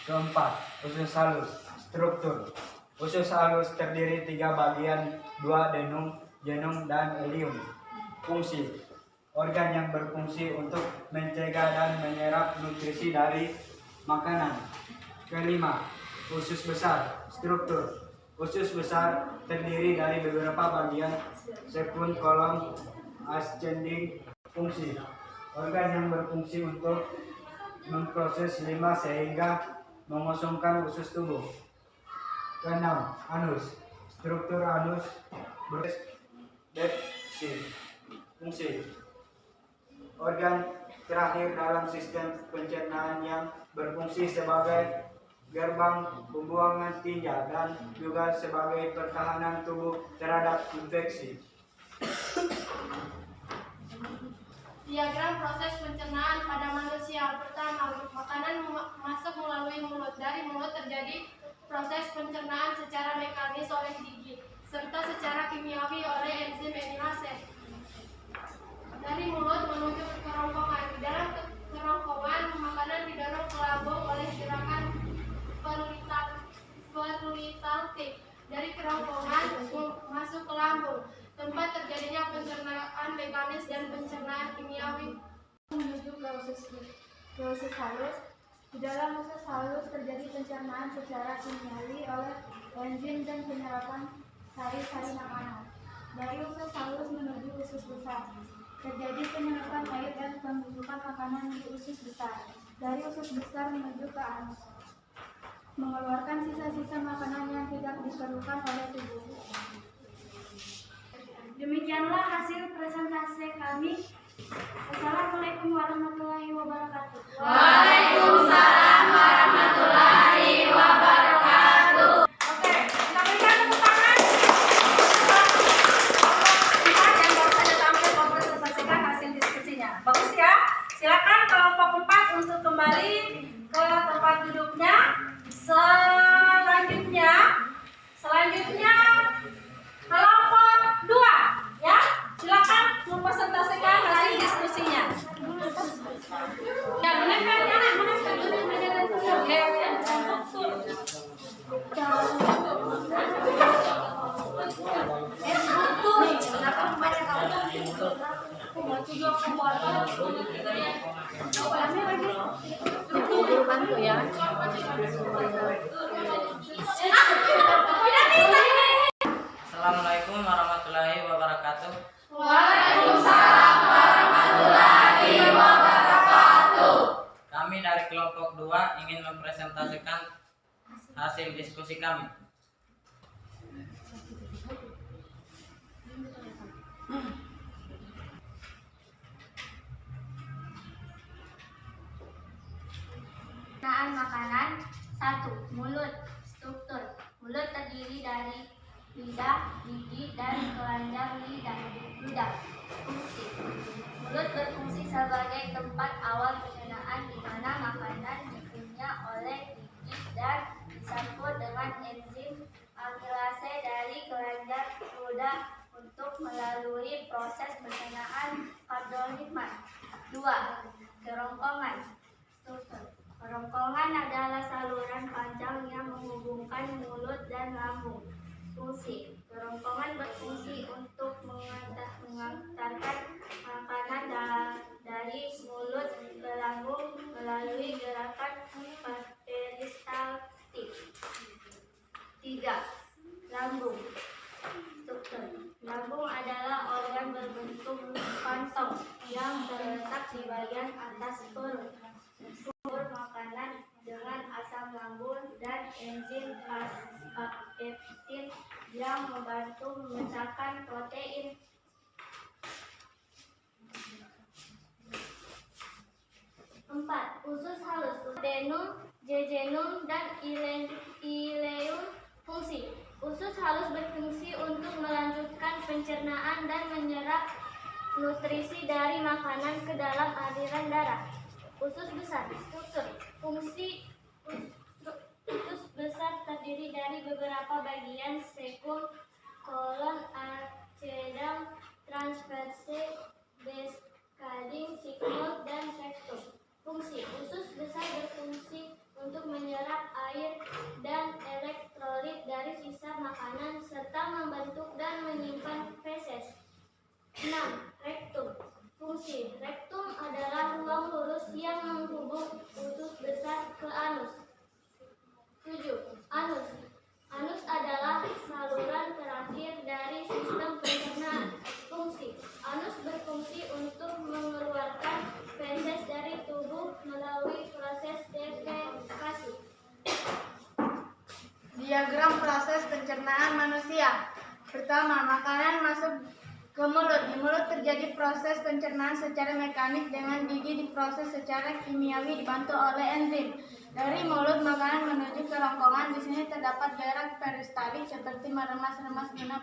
Keempat, usus halus. Struktur. Usus halus terdiri 3 bagian, 2 denum, genum, dan ileum. Fungsi. Organ yang berfungsi untuk mencegah dan menyerap nutrisi dari makanan. Kelima, usus besar. Struktur. Usus besar terdiri dari beberapa bagian sekund, kolom, ascending. Fungsi. Organ yang berfungsi untuk memproses limbah sehingga mengosongkan usus tubuh. Keenam, anus. Struktur anus berfungsi. Fungsi. Organ terakhir dalam sistem pencernaan yang berfungsi sebagai gerbang pembuangan tinja dan juga sebagai pertahanan tubuh terhadap infeksi. Diagram proses pencernaan pada manusia. Pertama, makanan masuk melalui mulut. Dari mulut terjadi proses pencernaan secara mekanis oleh gigi, serta secara kimiawi oleh enzim enilase. Dari mulut menuju ke kerongkongan. Di dalam kerongkongan, makanan didorong ke lambung oleh gerakan perlitatif. Dari kerongkongan masuk ke lambung, tempat terjadinya pencernaan mekanis dan pencernaan kimiawi. Menuju ke usus halus. Di dalam usus halus terjadi pencernaan secara kimiawi oleh enzim dan penyerapan sari-sari makanan. Dari usus halus menuju usus besar, terjadi penyerapan air dan pembentukan makanan di usus besar. Dari usus besar menuju ke anus, mengeluarkan sisa-sisa makanan yang tidak diperlukan oleh tubuh. Demikianlah hasil presentasi kami. Assalamualaikum warahmatullahi wabarakatuh. Waalaikumsalam warahmatullahi wabarakatuh. Oke, kita berikan tepuk tangan. Empat yang baru saja tampil mempresentasikan hasil diskusinya. Bagus ya. Silakan kelompok 4 untuk kembali ke tempat duduknya. Selanjutnya kelompok 2 ya. Silakan mempresentasikan hasil diskusinya. Ya, menekan anak, menekan. Kenapa membaca kamu? Bantu ya. Assalamualaikum warahmatullahi wabarakatuh. Waalaikumsalam warahmatullahi wabarakatuh. Kami dari kelompok 2 ingin mempresentasikan hasil diskusi kami. Pencernaan makanan. 1. Mulut. Struktur. Mulut terdiri dari lidah, gigi, dan kelenjar ludah. Fungsi. Mulut berfungsi sebagai tempat awal pencernaan di mana makanan dikunyah oleh gigi dan dicampur dengan enzim amilase dari kelenjar ludah untuk melalui proses pencernaan karbonhidrat. 2. Kerongkongan. Struktur. Kerongkongan adalah saluran panjang yang menghubungkan mulut dan lambung. Fungsi. Kerongkongan berfungsi untuk mengantarkan makanan dari mulut ke lambung melalui gerakan peristaltik. 3. Lambung. Struktur. Lambung adalah organ berbentuk kantong yang terletak di bagian atas perut. Sumber makanan dengan asam lambung dan enzim pepsin yang membantu memecahkan protein. 4. Usus halus. Duodenum, jejunum, dan ileum. Fungsi. Usus halus berfungsi untuk melanjutkan pencernaan dan menyerap nutrisi dari makanan ke dalam aliran darah. Usus besar. Struktur. Fungsi usus besar terdiri dari beberapa bagian sekung, kolon, acedam, transverse, descending, sigmoid, dan rectum. Fungsi. Usus besar berfungsi untuk menyerap air dan elektrolit dari sisa makanan serta membentuk dan menyimpan feses. 6. Rektum. Fungsi. Rektum adalah ruang lurus yang menghubung usus besar ke anus. 7. Anus. Anus adalah saluran terakhir dari sistem pencernaan. Fungsi. Anus berfungsi untuk mengeluarkan feses dari tubuh melalui proses defekasi. Diagram proses pencernaan manusia. Pertama, makanan masuk Ke mulut. Di mulut terjadi proses pencernaan secara mekanik dengan gigi diproses secara kimiawi dibantu oleh enzim. Dari mulut makanan menuju ke rongkongan. Di sini terdapat gerak peristaltik seperti meremas-remas guna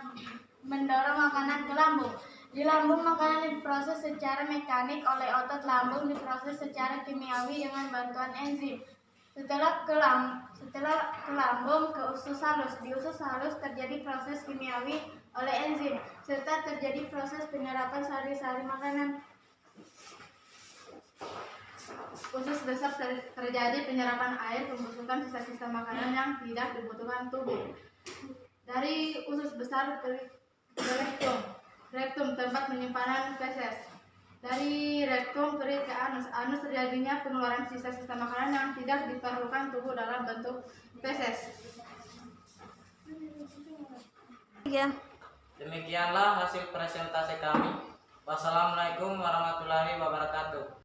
mendorong makanan ke lambung. Di lambung makanan diproses secara mekanik oleh otot lambung, diproses secara kimiawi dengan bantuan enzim. Setelah ke lambung ke usus halus. Di usus halus terjadi proses kimiawi oleh enzim serta terjadi proses penyerapan sari-sari makanan. Usus besar terjadi penyerapan air, pembusukan sisa-sisa makanan yang tidak dibutuhkan tubuh. Dari usus besar ke rektum. Rektum tempat penyimpanan feses. Dari rektum perih ke anus. Anus terjadinya pengeluaran sisa-sisa makanan yang tidak diperlukan tubuh dalam bentuk feses. Demikianlah hasil presentasi kami. Wassalamualaikum warahmatullahi wabarakatuh.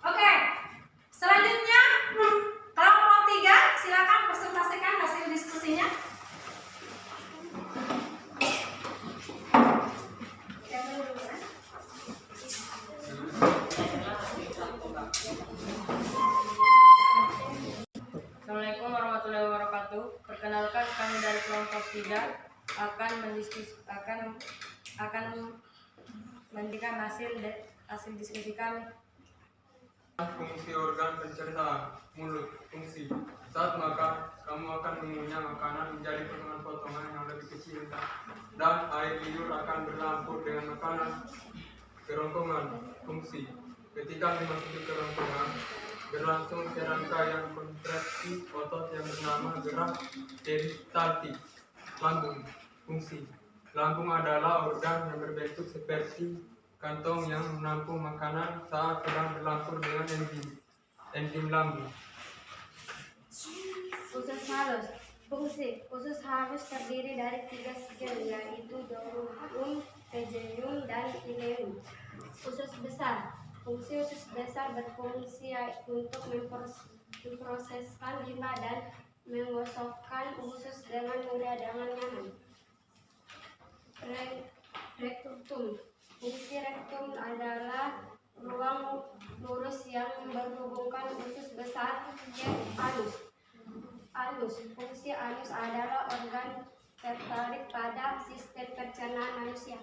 Oke, selanjutnya kelompok 3 silakan presentasikan hasil diskusinya. Assalamualaikum warahmatullahi wabarakatuh. Perkenalkan, kami dari kelompok 3 akan memberikan hasil diskusi kami. Fungsi organ pencernaan mulut. Fungsi: saat makan, kamu akan mengunyah makanan menjadi potongan-potongan yang lebih kecil dan air liur akan bercampur dengan makanan. Kerongkongan. Fungsi: ketika memasuki kerongkongan, berlangsung serangkaian kontraksi otot yang bernama gerak peristaltik. Lambung. Fungsi: lambung adalah organ yang berbentuk seperti kantong yang menampung makanan saat sedang bercampur dengan enzim lambung. Usus halus. Fungsi: usus halus terdiri dari 3 sel, yaitu duodenum, jejunum, dan ileum. Usus besar. Fungsi usus besar berfungsi untuk memproseskan limbah dan menggosokkan usus dengan mudah dengan nyaman. Rektum. Fungsi rektum adalah ruang lurus yang menghubungkan usus besar ke anus. Fungsi anus adalah organ tertarik pada sistem pencernaan manusia.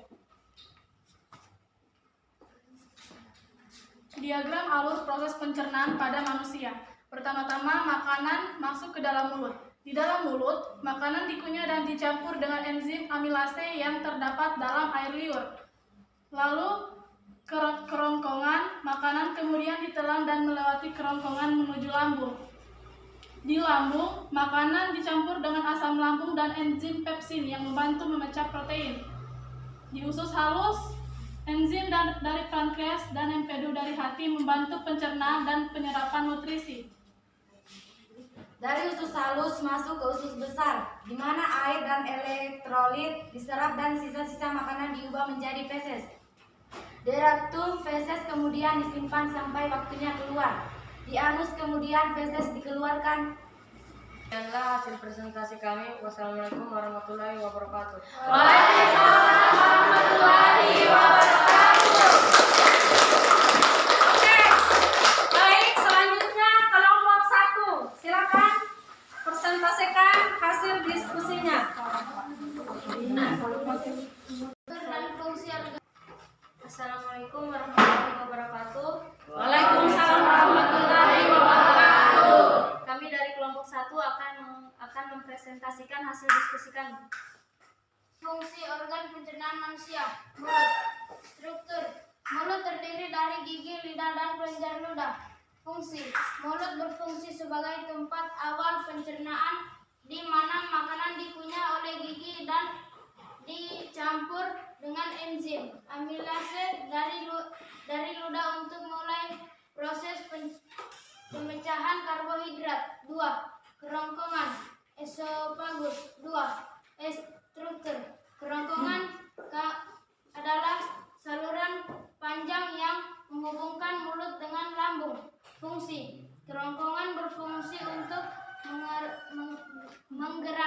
Diagram alur proses pencernaan pada manusia. Pertama-tama, makanan masuk ke dalam mulut. Di dalam mulut, makanan dikunyah dan dicampur dengan enzim amilase yang terdapat dalam air liur. Lalu, kerongkongan, makanan kemudian ditelan dan melewati kerongkongan menuju lambung. Di lambung, makanan dicampur dengan asam lambung dan enzim pepsin yang membantu memecah protein. Di usus halus, enzim dari pankreas dan empedu dari hati membantu pencernaan dan penyerapan nutrisi. Dari usus halus masuk ke usus besar, di mana air dan elektrolit diserap dan sisa-sisa makanan diubah menjadi feses. Di rektum, feses kemudian disimpan sampai waktunya keluar. Di anus kemudian feses dikeluarkan. Demikianlah hasil presentasi kami. Wassalamualaikum warahmatullahi wabarakatuh. Waalaikumsalam warahmatullahi wabarakatuh. Oke, baik, selanjutnya kelompok 1. Silakan presentasikan hasil diskusinya. Assalamualaikum warahmatullahi wabarakatuh. Waalaikumsalam warahmatullahi wabarakatuh. Kami dari kelompok 1 akan mempresentasikan hasil diskusi kami. Fungsi organ pencernaan manusia. Mulut. Struktur. Mulut terdiri dari gigi, lidah, dan kelenjar ludah. Fungsi. Mulut berfungsi sebagai tempat awal pencernaan di mana makanan dikunyah oleh gigi dan dicampur dengan enzim amilase dari ludah untuk mulai proses pemecahan karbohidrat. 2. Kerongkongan. Esofagus. 2. Struktur. Kerongkongan adalah saluran panjang yang menghubungkan mulut dengan lambung. Fungsi.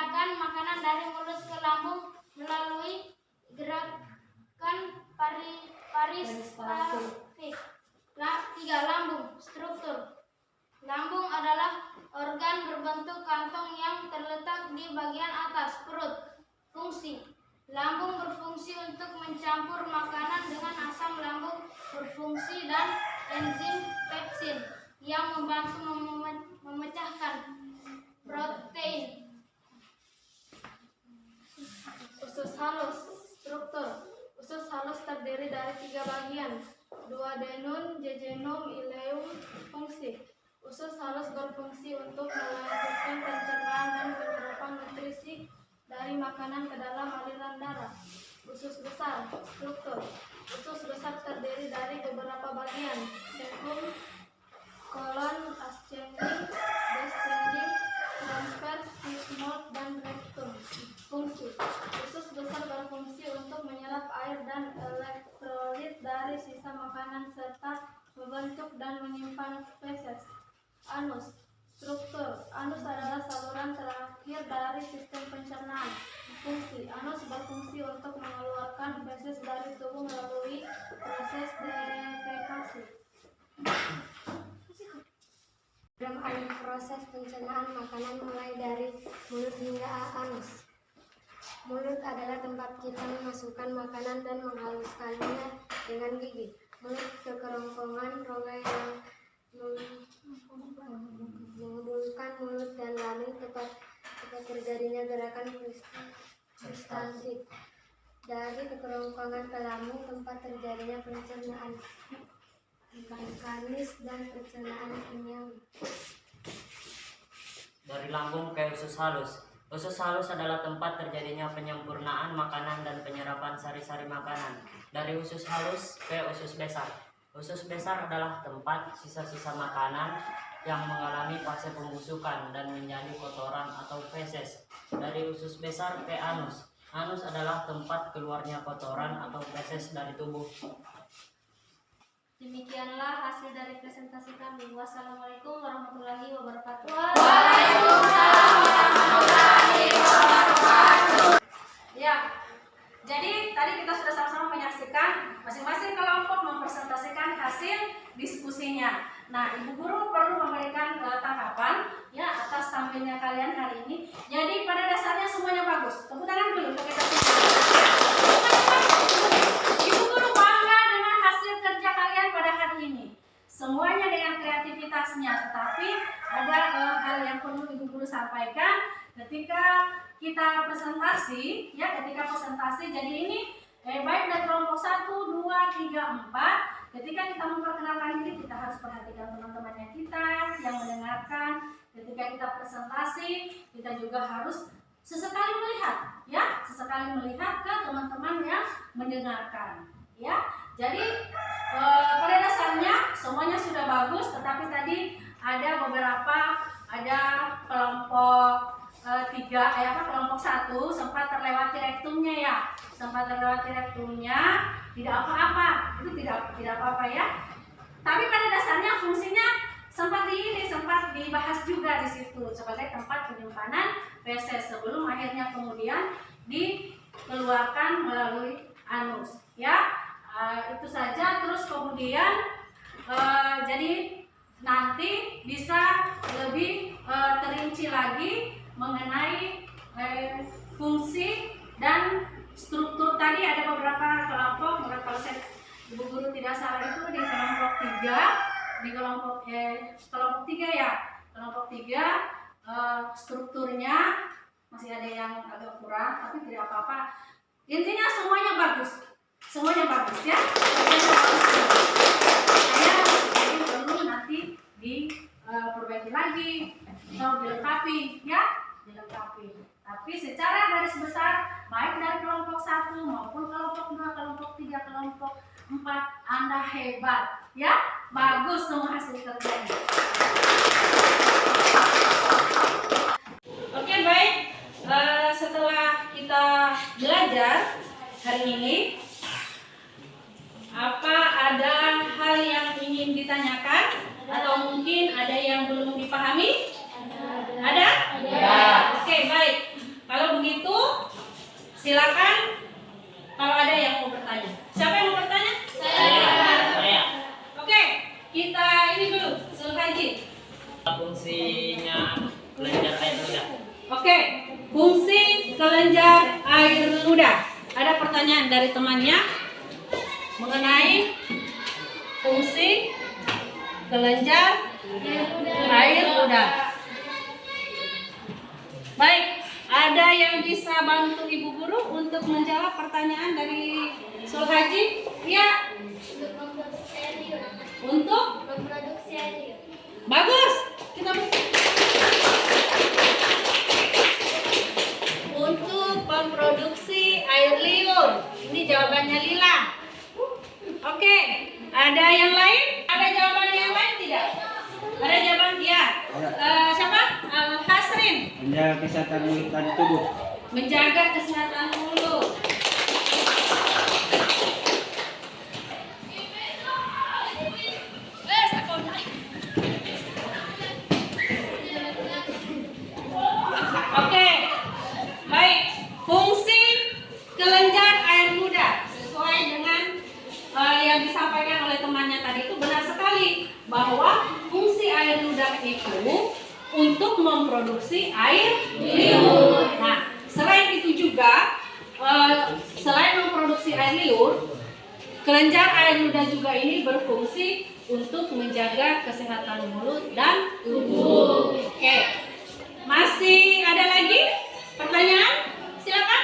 mengeluarkan makanan dari mulut ke lambung melalui gerakan peristaltik. 3. Lambung. Struktur. Lambung adalah organ berbentuk kantong yang terletak di bagian atas perut. Fungsi. Lambung berfungsi untuk mencampur makanan dengan asam lambung berfungsi dan enzim pepsin yang membantu memecahkan protein. Usus halus. Struktur. Usus halus terdiri dari 3 bagian, duodenum, jejunum, ileum. Fungsi. Usus halus berfungsi untuk melanjutkan pencernaan dan penyerapan nutrisi dari makanan ke dalam aliran darah. Usus besar. Struktur. Usus besar terdiri dari beberapa bagian, cecum, kolon, ascending, descending, transverse, sigmoid, dan rectum. Fungsi. Usus besar berfungsi untuk menyerap air dan elektrolit dari sisa makanan serta membentuk dan menyimpan feses. Anus. Struktur. Anus adalah saluran terakhir dari sistem pencernaan. Fungsi. Anus berfungsi untuk mengeluarkan feses dari tubuh melalui proses defekasi. Dalam proses pencernaan makanan mulai dari mulut hingga anus. Mulut adalah tempat kita memasukkan makanan dan menghaluskannya dengan gigi. Mulut ke kerongkongan rongga yang menghubungkan mulut dan lamin tempat terjadinya gerakan peristaltik. Dari kerongkongan ke lambung tempat terjadinya pencernaan mekanis dan pencernaan kimiawi. Dari lambung ke usus halus. Usus halus adalah tempat terjadinya penyempurnaan makanan dan penyerapan sari-sari makanan. Dari usus halus ke usus besar. Usus besar adalah tempat sisa-sisa makanan yang mengalami fase pembusukan dan menjadi kotoran atau feses. Dari usus besar ke anus. Anus adalah tempat keluarnya kotoran atau feses dari tubuh. Demikianlah hasil dari presentasi kami. Wassalamualaikum warahmatullahi wabarakatuh. Ya, jadi tadi kita sudah sama-sama menyaksikan masing-masing kelompok mempresentasikan hasil diskusinya. Nah, Ibu Guru perlu memberikan tanggapan ya atas tampilnya kalian hari ini. Jadi pada dasarnya semuanya bagus. Tepuk tangan dulu untuk kita semua. Ibu Guru bangga dengan hasil kerja kalian pada hari ini. Semuanya dengan kreativitasnya, tetapi ada hal yang perlu Ibu Guru sampaikan ketika kita presentasi, ya ketika presentasi. Jadi ini baik dari kelompok 1, 2, 3, 4. Ketika kita memperkenalkan diri, kita harus perhatikan teman-temannya kita yang mendengarkan. Ketika kita presentasi, kita juga harus sesekali melihat, ya sesekali melihat ke teman-teman yang mendengarkan, ya. Jadi pada dasarnya semuanya sudah bagus, tetapi tadi ada beberapa, ada kelompok 3, kelompok 1 sempat terlewati rektumnya ya, tidak apa-apa, itu tidak apa-apa ya. Tapi pada dasarnya fungsinya sempat dibahas juga di situ sebagai tempat penyimpanan feses sebelum akhirnya kemudian dikeluarkan melalui anus, ya. Itu saja. Terus kemudian jadi nanti bisa lebih terinci lagi mengenai fungsi dan struktur. Tadi ada beberapa kelompok, kalau Ibu Guru tidak salah itu di kelompok 3, di kelompok 3 ya, kelompok 3 strukturnya masih ada yang agak kurang, tapi tidak apa-apa. Intinya semuanya bagus ya. Jadi perlu nanti diperbaiki lagi atau dilengkapi ya, Tapi secara garis besar baik dari kelompok 1 maupun kelompok 2, kelompok 3, kelompok 4 Anda hebat ya, bagus semua hasil kerjanya. Oke, baik. Setelah kita belajar hari ini, apa ada hal yang ingin ditanyakan atau mungkin ada yang belum dipahami? Ada? Ya. Oke, baik. Silakan kalau ada yang mau bertanya. Siapa yang mau bertanya? Saya. Oke, kita ini dulu, Sulhaji. Fungsinya kelenjar air ludah. Oke, fungsi kelenjar air ludah. Ada pertanyaan dari temannya mengenai fungsi kelenjar air ludah. Baik, ada yang bisa bantu Ibu Guru untuk menjawab pertanyaan dari Sulhaji? Iya. Untuk Memproduksi air. bagus. Kita untuk memproduksi air liur. Ini jawabannya Lila. Oke, ada yang lain? Ada jawaban yang lain tidak? Ada jawaban ya. Siapa? Hasrin. Menjaga kesehatan mulut dan tubuh. Menjaga kesehatan mulut. Oke, baik. Fungsi kelenjar air ludah sesuai dengan yang disampaikan oleh temannya tadi itu benar sekali bahwa fungsi air ludah itu untuk memproduksi air liur. Nah, selain itu juga selain memproduksi air liur, kelenjar air ludah juga ini berfungsi untuk menjaga kesehatan mulut dan tubuh. Oke. Masih ada lagi pertanyaan? Silakan.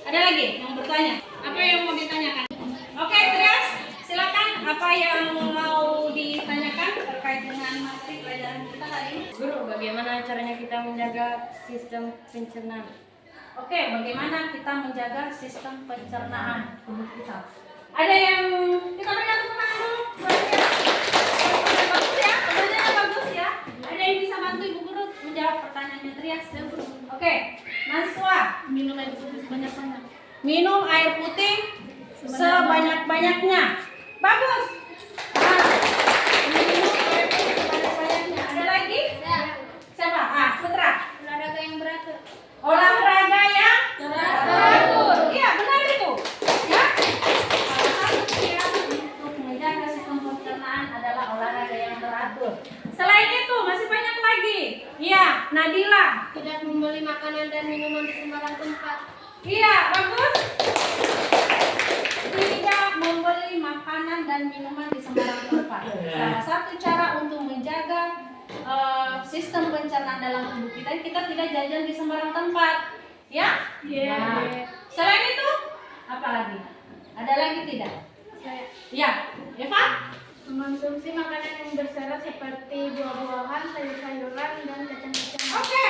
Ada lagi yang bertanya? Apa yang mau ditanyakan? Oke, terus silakan. Apa yang mau ditanyakan terkait dengan materi pelajaran kita hari ini? Guru, bagaimana caranya kita menjaga sistem pencernaan? Oke, bagaimana kita menjaga sistem pencernaan tubuh kita? Ada yang kita berikan tepuk tangan dulu. Bagus ya, pertanyaannya bagus ya. Ada yang bisa bantu Ibu Guru menjawab pertanyaannya Trias? Oke, Naswa. Minum air putih sebanyak-banyak. Minum air putih sebanyak-banyaknya. Bagus. Nah, minum air putih sebanyak-banyaknya. Ada lagi? Siapa? Putra. Olahraga yang beratur. Olahraga yang teratur. Iya, benar itu. Ya. Salah satu cara untuk menjaga sistem pencernaan adalah olahraga yang teratur. Selain itu masih banyak lagi. Iya, Nadila. Tidak membeli makanan dan minuman di sembarang tempat. Iya, bagus. Tidak membeli makanan dan minuman di sembarang tempat. Salah satu cara untuk menjaga sistem pencernaan dalam tubuh kita tidak jajan di sembarang tempat. Ya? Nah, selain itu, apa lagi? Ada lagi tidak? Ya, Eva? Mengonsumsi makanan yang berserat seperti buah-buahan, sayur-sayuran, dan kacang-kacangan. Oke.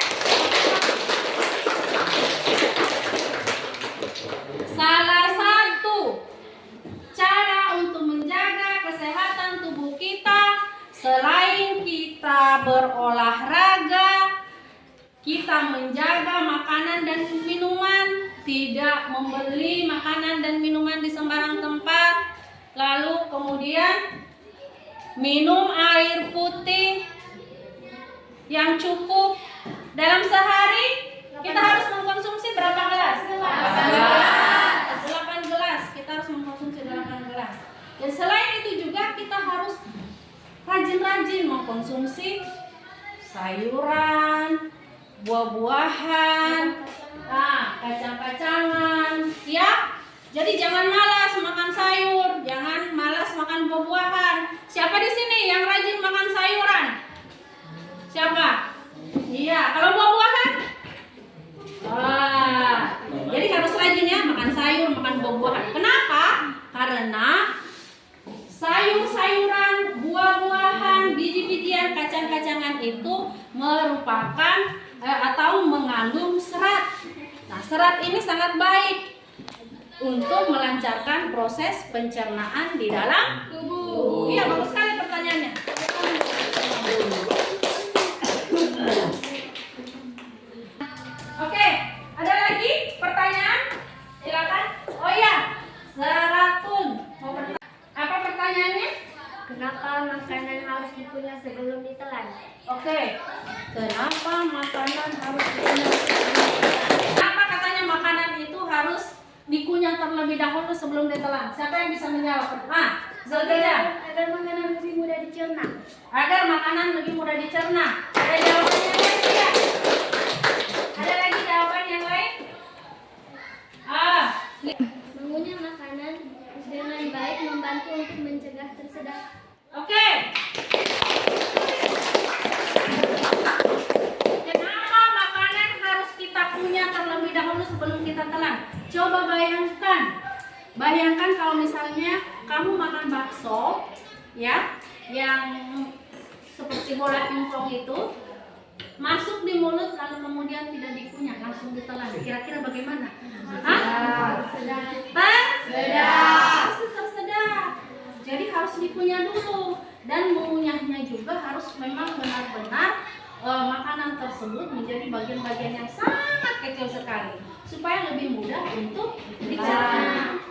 Salah satu cara untuk menjaga kesehatan tubuh kita selain kita berolahraga, kita menjaga makanan dan minuman, tidak membeli makanan dan minuman di sembarang tempat, lalu kemudian minum air putih yang cukup. Dalam sehari kita harus mengkonsumsi berapa gelas? 8 gelas. Kita harus mengkonsumsi 8 gelas. Dan selain itu juga kita harus rajin-rajin mengkonsumsi sayuran, buah-buahan, kacang-kacangan, ya. Jadi jangan malas makan sayur, jangan malas makan buah-buahan. Siapa di sini yang rajin makan sayuran? Siapa? Iya, kalau buah-buahan? Jadi harus rajin ya makan sayur, makan buah-buahan. Kenapa? Karena sayur-sayuran, buah-buahan, biji-bijian, kacang-kacangan itu merupakan atau mengandung serat. Nah, serat ini sangat baik untuk melancarkan proses pencernaan di dalam tubuh. Iya, bagus sekali pertanyaannya. Oke, ada lagi pertanyaan? Silakan. Oh ya, Zaratun. Apa pertanyaannya? Kenapa makanan harus dikunyah sebelum ditelan? Oke. Kenapa makanan harus dikunyah sebelum ditelan? Kenapa katanya makanan itu harus sebelum ditelan? Siapa yang bisa menjawab? Zalda. Agar makanan lebih mudah dicerna. Agar makanan lebih mudah dicerna. Ada jawaban yang lain tidak? Ada lagi jawaban yang lain? Mengunyah makanan dengan baik membantu untuk mencegah tersedak. Oke. Kenapa makanan harus kita kunyah terlebih dahulu sebelum kita telan? Coba bayangkan. Bayangkan kalau misalnya kamu makan bakso, ya, yang seperti bola pingpong itu, masuk di mulut lalu kemudian tidak dikunyah, langsung ditelan. Kira-kira bagaimana? Tersedak. Jadi harus dikunyah dulu, dan mengunyahnya juga harus memang benar-benar makanan tersebut menjadi bagian-bagian yang sangat kecil sekali supaya lebih mudah untuk dicerna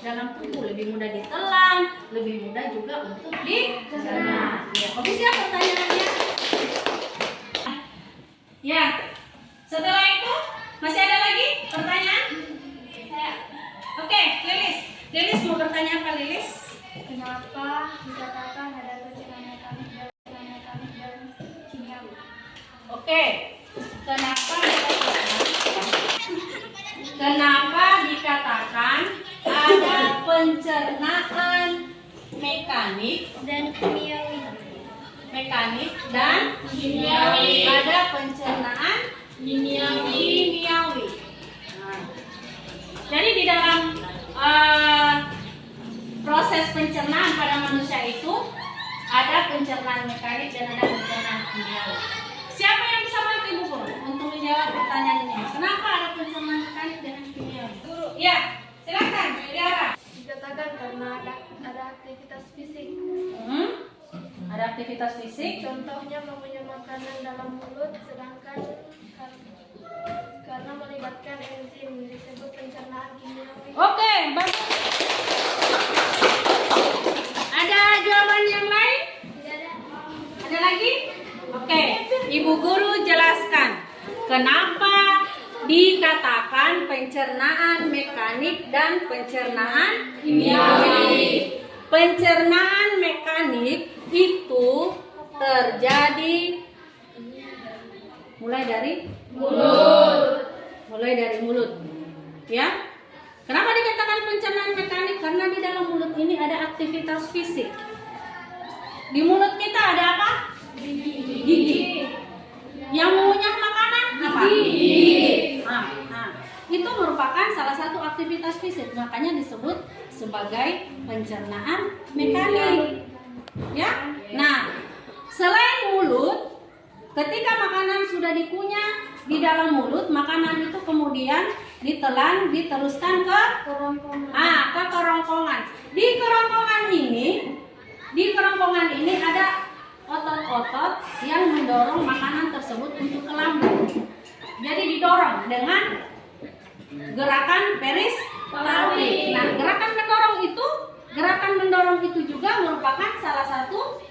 dalam tubuh, lebih mudah ditelan, lebih mudah juga untuk dicerna. Ya, oke, siapa pertanyaannya? Ya, setelah itu masih ada lagi pertanyaan? Oke, Lilis mau bertanya apa, Lilis? Kenapa dikatakan ada pencernaan mekanik dan kimiawi? Oke, kenapa dikatakan ada pencernaan mekanik Dan kimiawi. Ada pencernaan kimiawi. Nah, jadi di dalam proses pencernaan pada manusia itu ada pencernaan mekanik dan ada pencernaan kimiawi. Siapa yang bisa bantu Ibu Guru untuk menjawab pertanyaan ini? Kenapa ada pencernaan mekanik dan kimiawi? Guru, ya, silakan, Tiara. Dikatakan karena ada aktivitas fisik. Ada aktivitas fisik. Contohnya mengunyah makanan dalam mulut, sedangkan karena melibatkan enzim disebut pencernaan kimiawi. Oke, bagus. Ada jawaban yang lain? Tidak ada. Ada lagi? Oke, Ibu Guru jelaskan kenapa dikatakan pencernaan mekanik dan pencernaan kimiawi. Pencernaan mekanik itu terjadi mulai dari mulut. Ya. Kenapa dikatakan pencernaan mekanik? Karena di dalam mulut ini ada aktivitas fisik. Di mulut kita ada apa? Gigi. Yang mengunyah makanan apa? Gigi. Itu merupakan salah satu aktivitas fisik, makanya disebut sebagai pencernaan mekanik. Ya. Nah, selain mulut, ketika makanan sudah dikunyah di dalam mulut, makanan itu kemudian ditelan, diteruskan ke kerongkongan. Di kerongkongan ini ada otot-otot yang mendorong makanan tersebut untuk ke lambung. Jadi didorong dengan gerakan peristaltik. Nah, gerakan mendorong itu juga merupakan salah satu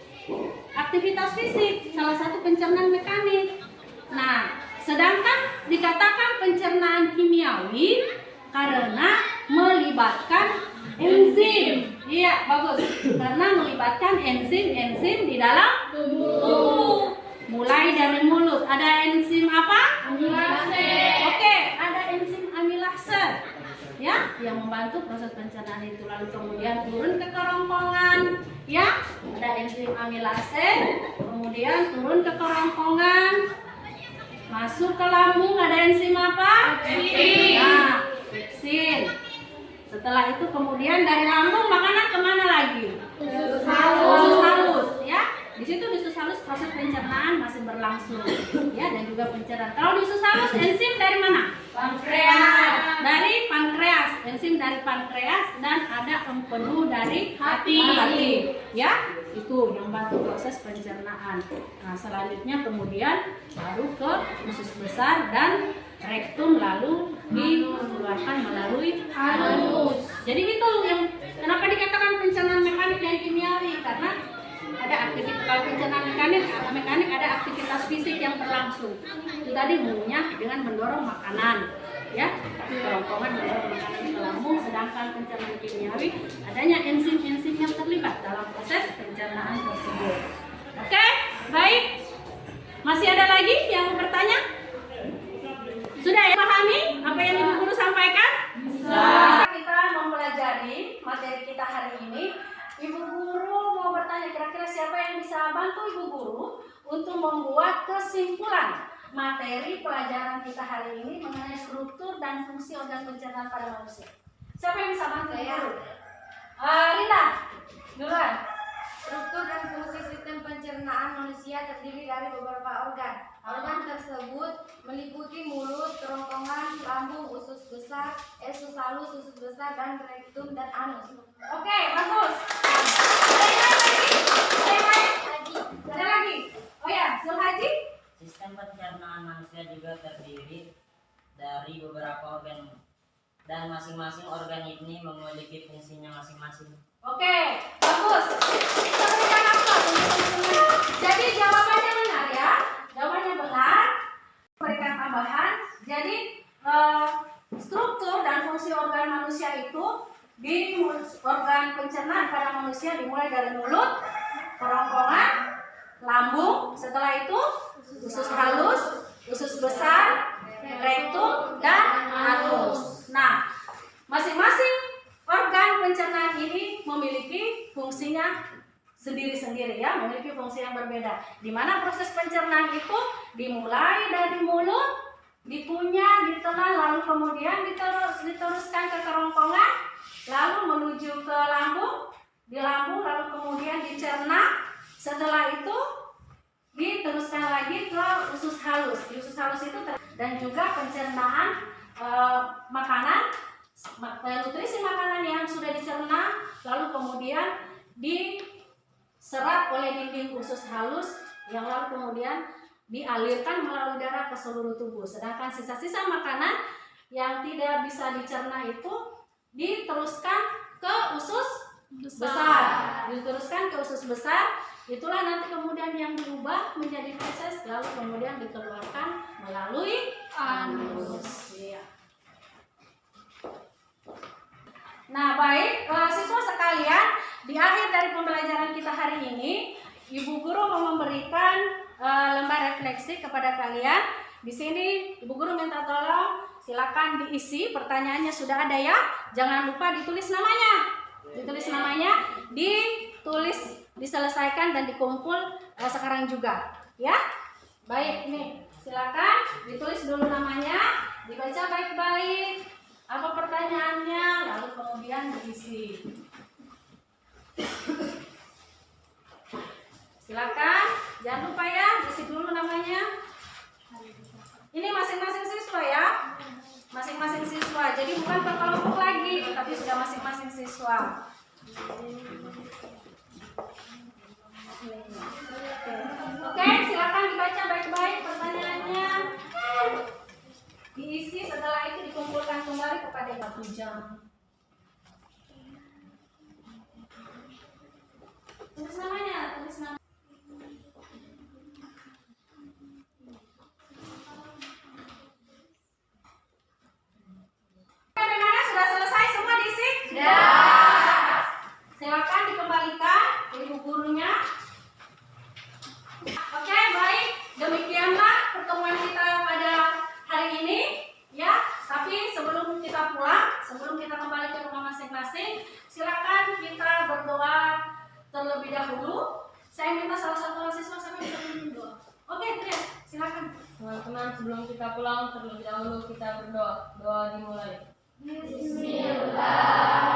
aktivitas fisik, salah satu pencernaan mekanik. Nah, sedangkan dikatakan pencernaan kimiawi karena melibatkan enzim. Iya, bagus. Karena melibatkan enzim di dalam tubuh. Mulai dari mulut. Ada enzim apa? Amilase. Oke, ada enzim amilase. Ya, yang membantu proses pencernaan itu, lalu kemudian turun ke kerongkongan. Ya, ada enzim amilase, kemudian turun ke kerongkongan. Masuk ke lambung, ada enzim apa? Pepsin. Nah, pepsin. Setelah itu kemudian dari lambung makanan kemana lagi? Usus halus. Ya, di situ di usus halus proses pencernaan masih berlangsung. Ya, dan juga pencernaan. Kalau di usus halus enzim dari mana? Pankreas. Dari pankreas, enzim dari pankreas, dan ada empedu dari hati. Ya, itu yang bantu proses pencernaan. Nah, selanjutnya kemudian baru ke usus besar dan rektum, lalu dikeluarkan melalui anus. Jadi itu yang kenapa dikatakan pencernaan mekanik dan kimiawi, karena ada aktivitas. Kalau pencernaan mekanik ada aktivitas fisik yang berlangsung. Itu tadi mengunyah dengan mendorong makanan. ya. Kerongkongan membawa makanan ke lambung, sedangkan pencernaan kimiawi adanya enzim-enzim yang terlibat dalam proses pencernaan tersebut. Oke, baik. Masih ada lagi yang mau bertanya? Sudah ya pahami apa yang Ibu Guru sampaikan? Kita mempelajari materi kita hari ini. Ibu Guru mau bertanya, kira-kira siapa yang bisa bantu Ibu Guru untuk membuat kesimpulan materi pelajaran kita hari ini mengenai struktur dan fungsi organ pencernaan pada manusia? Siapa yang bisa bantu Ibu Guru? Rina, duluan. Struktur dan fungsi sistem pencernaan manusia terdiri dari beberapa organ. Organ tersebut meliputi mulut, kerongkongan, lambung, usus besar, usus halus, usus besar, dan rektum dan anus. Oke, bagus. Ada lagi? Oh ya, Zulhaji? Sistem pencernaan manusia juga terdiri dari beberapa organ dan masing-masing organ ini memiliki fungsinya masing-masing. Oke, bagus. Kita berikan aplaus untuk teman-teman. Jadi jawabannya benar ya. Jawabannya benar. Berikan tambahan. Jadi struktur dan fungsi organ manusia itu di organ pencernaan pada manusia dimulai dari mulut, kerongkongan, lambung, setelah itu usus halus, usus besar, rektum, dan anus. Nah, masing-masing organ pencernaan ini memiliki fungsinya sendiri-sendiri ya, memiliki fungsi yang berbeda. Di mana proses pencernaan itu dimulai dari mulut, dikunyah, ditelan, lalu kemudian diteruskan ke kerongkongan, lalu menuju ke lambung, di lambung lalu kemudian dicerna. Setelah itu diteruskan lagi ke usus halus. Di usus halus itu dan juga pencernaan makanan, nutrisi makanan yang sudah dicerna, lalu kemudian diserap oleh dinding usus halus yang lalu kemudian dialirkan melalui darah ke seluruh tubuh. Sedangkan sisa-sisa makanan yang tidak bisa dicerna itu diteruskan ke usus besar. Diteruskan ke usus besar, itulah nanti kemudian yang diubah menjadi feses lalu kemudian dikeluarkan melalui anus. Ya. Nah, baik, siswa sekalian, di akhir dari pembelajaran kita hari ini, Ibu Guru mau memberikan lembar refleksi kepada kalian. Di sini Ibu Guru minta tolong silakan diisi, pertanyaannya sudah ada ya. Jangan lupa ditulis namanya. Ditulis namanya, ditulis, diselesaikan dan dikumpul sekarang juga, ya. Baik, ini silakan ditulis dulu namanya, dibaca baik-baik. Apa pertanyaannya, lalu kemudian diisi. Silakan, jangan lupa ya, isi dulu namanya. Ini masing-masing siswa ya, masing-masing siswa. Jadi bukan per kelompok lagi, tapi sudah masing-masing siswa. Oke, silakan dibaca baik-baik pertanyaannya. Diisi, setelah itu dikumpulkan kembali kepada 1 jam. Tulis namanya, tulis nama. Bagaimana, sudah selesai semua diisi? Sudah. Silakan dikembalikan ke ibu gurunya. Oke, baik. Demikianlah pertemuan kita pada hari ini, ya. Tapi sebelum kita pulang, sebelum kita kembali ke rumah masing-masing, silakan kita berdoa terlebih dahulu. Saya minta salah satu orang siswa sampai bisa memimpin doa. Oke, Tris, silakan. Teman-teman, sebelum kita pulang terlebih dahulu kita berdoa. Doa dimulai. Bismillah.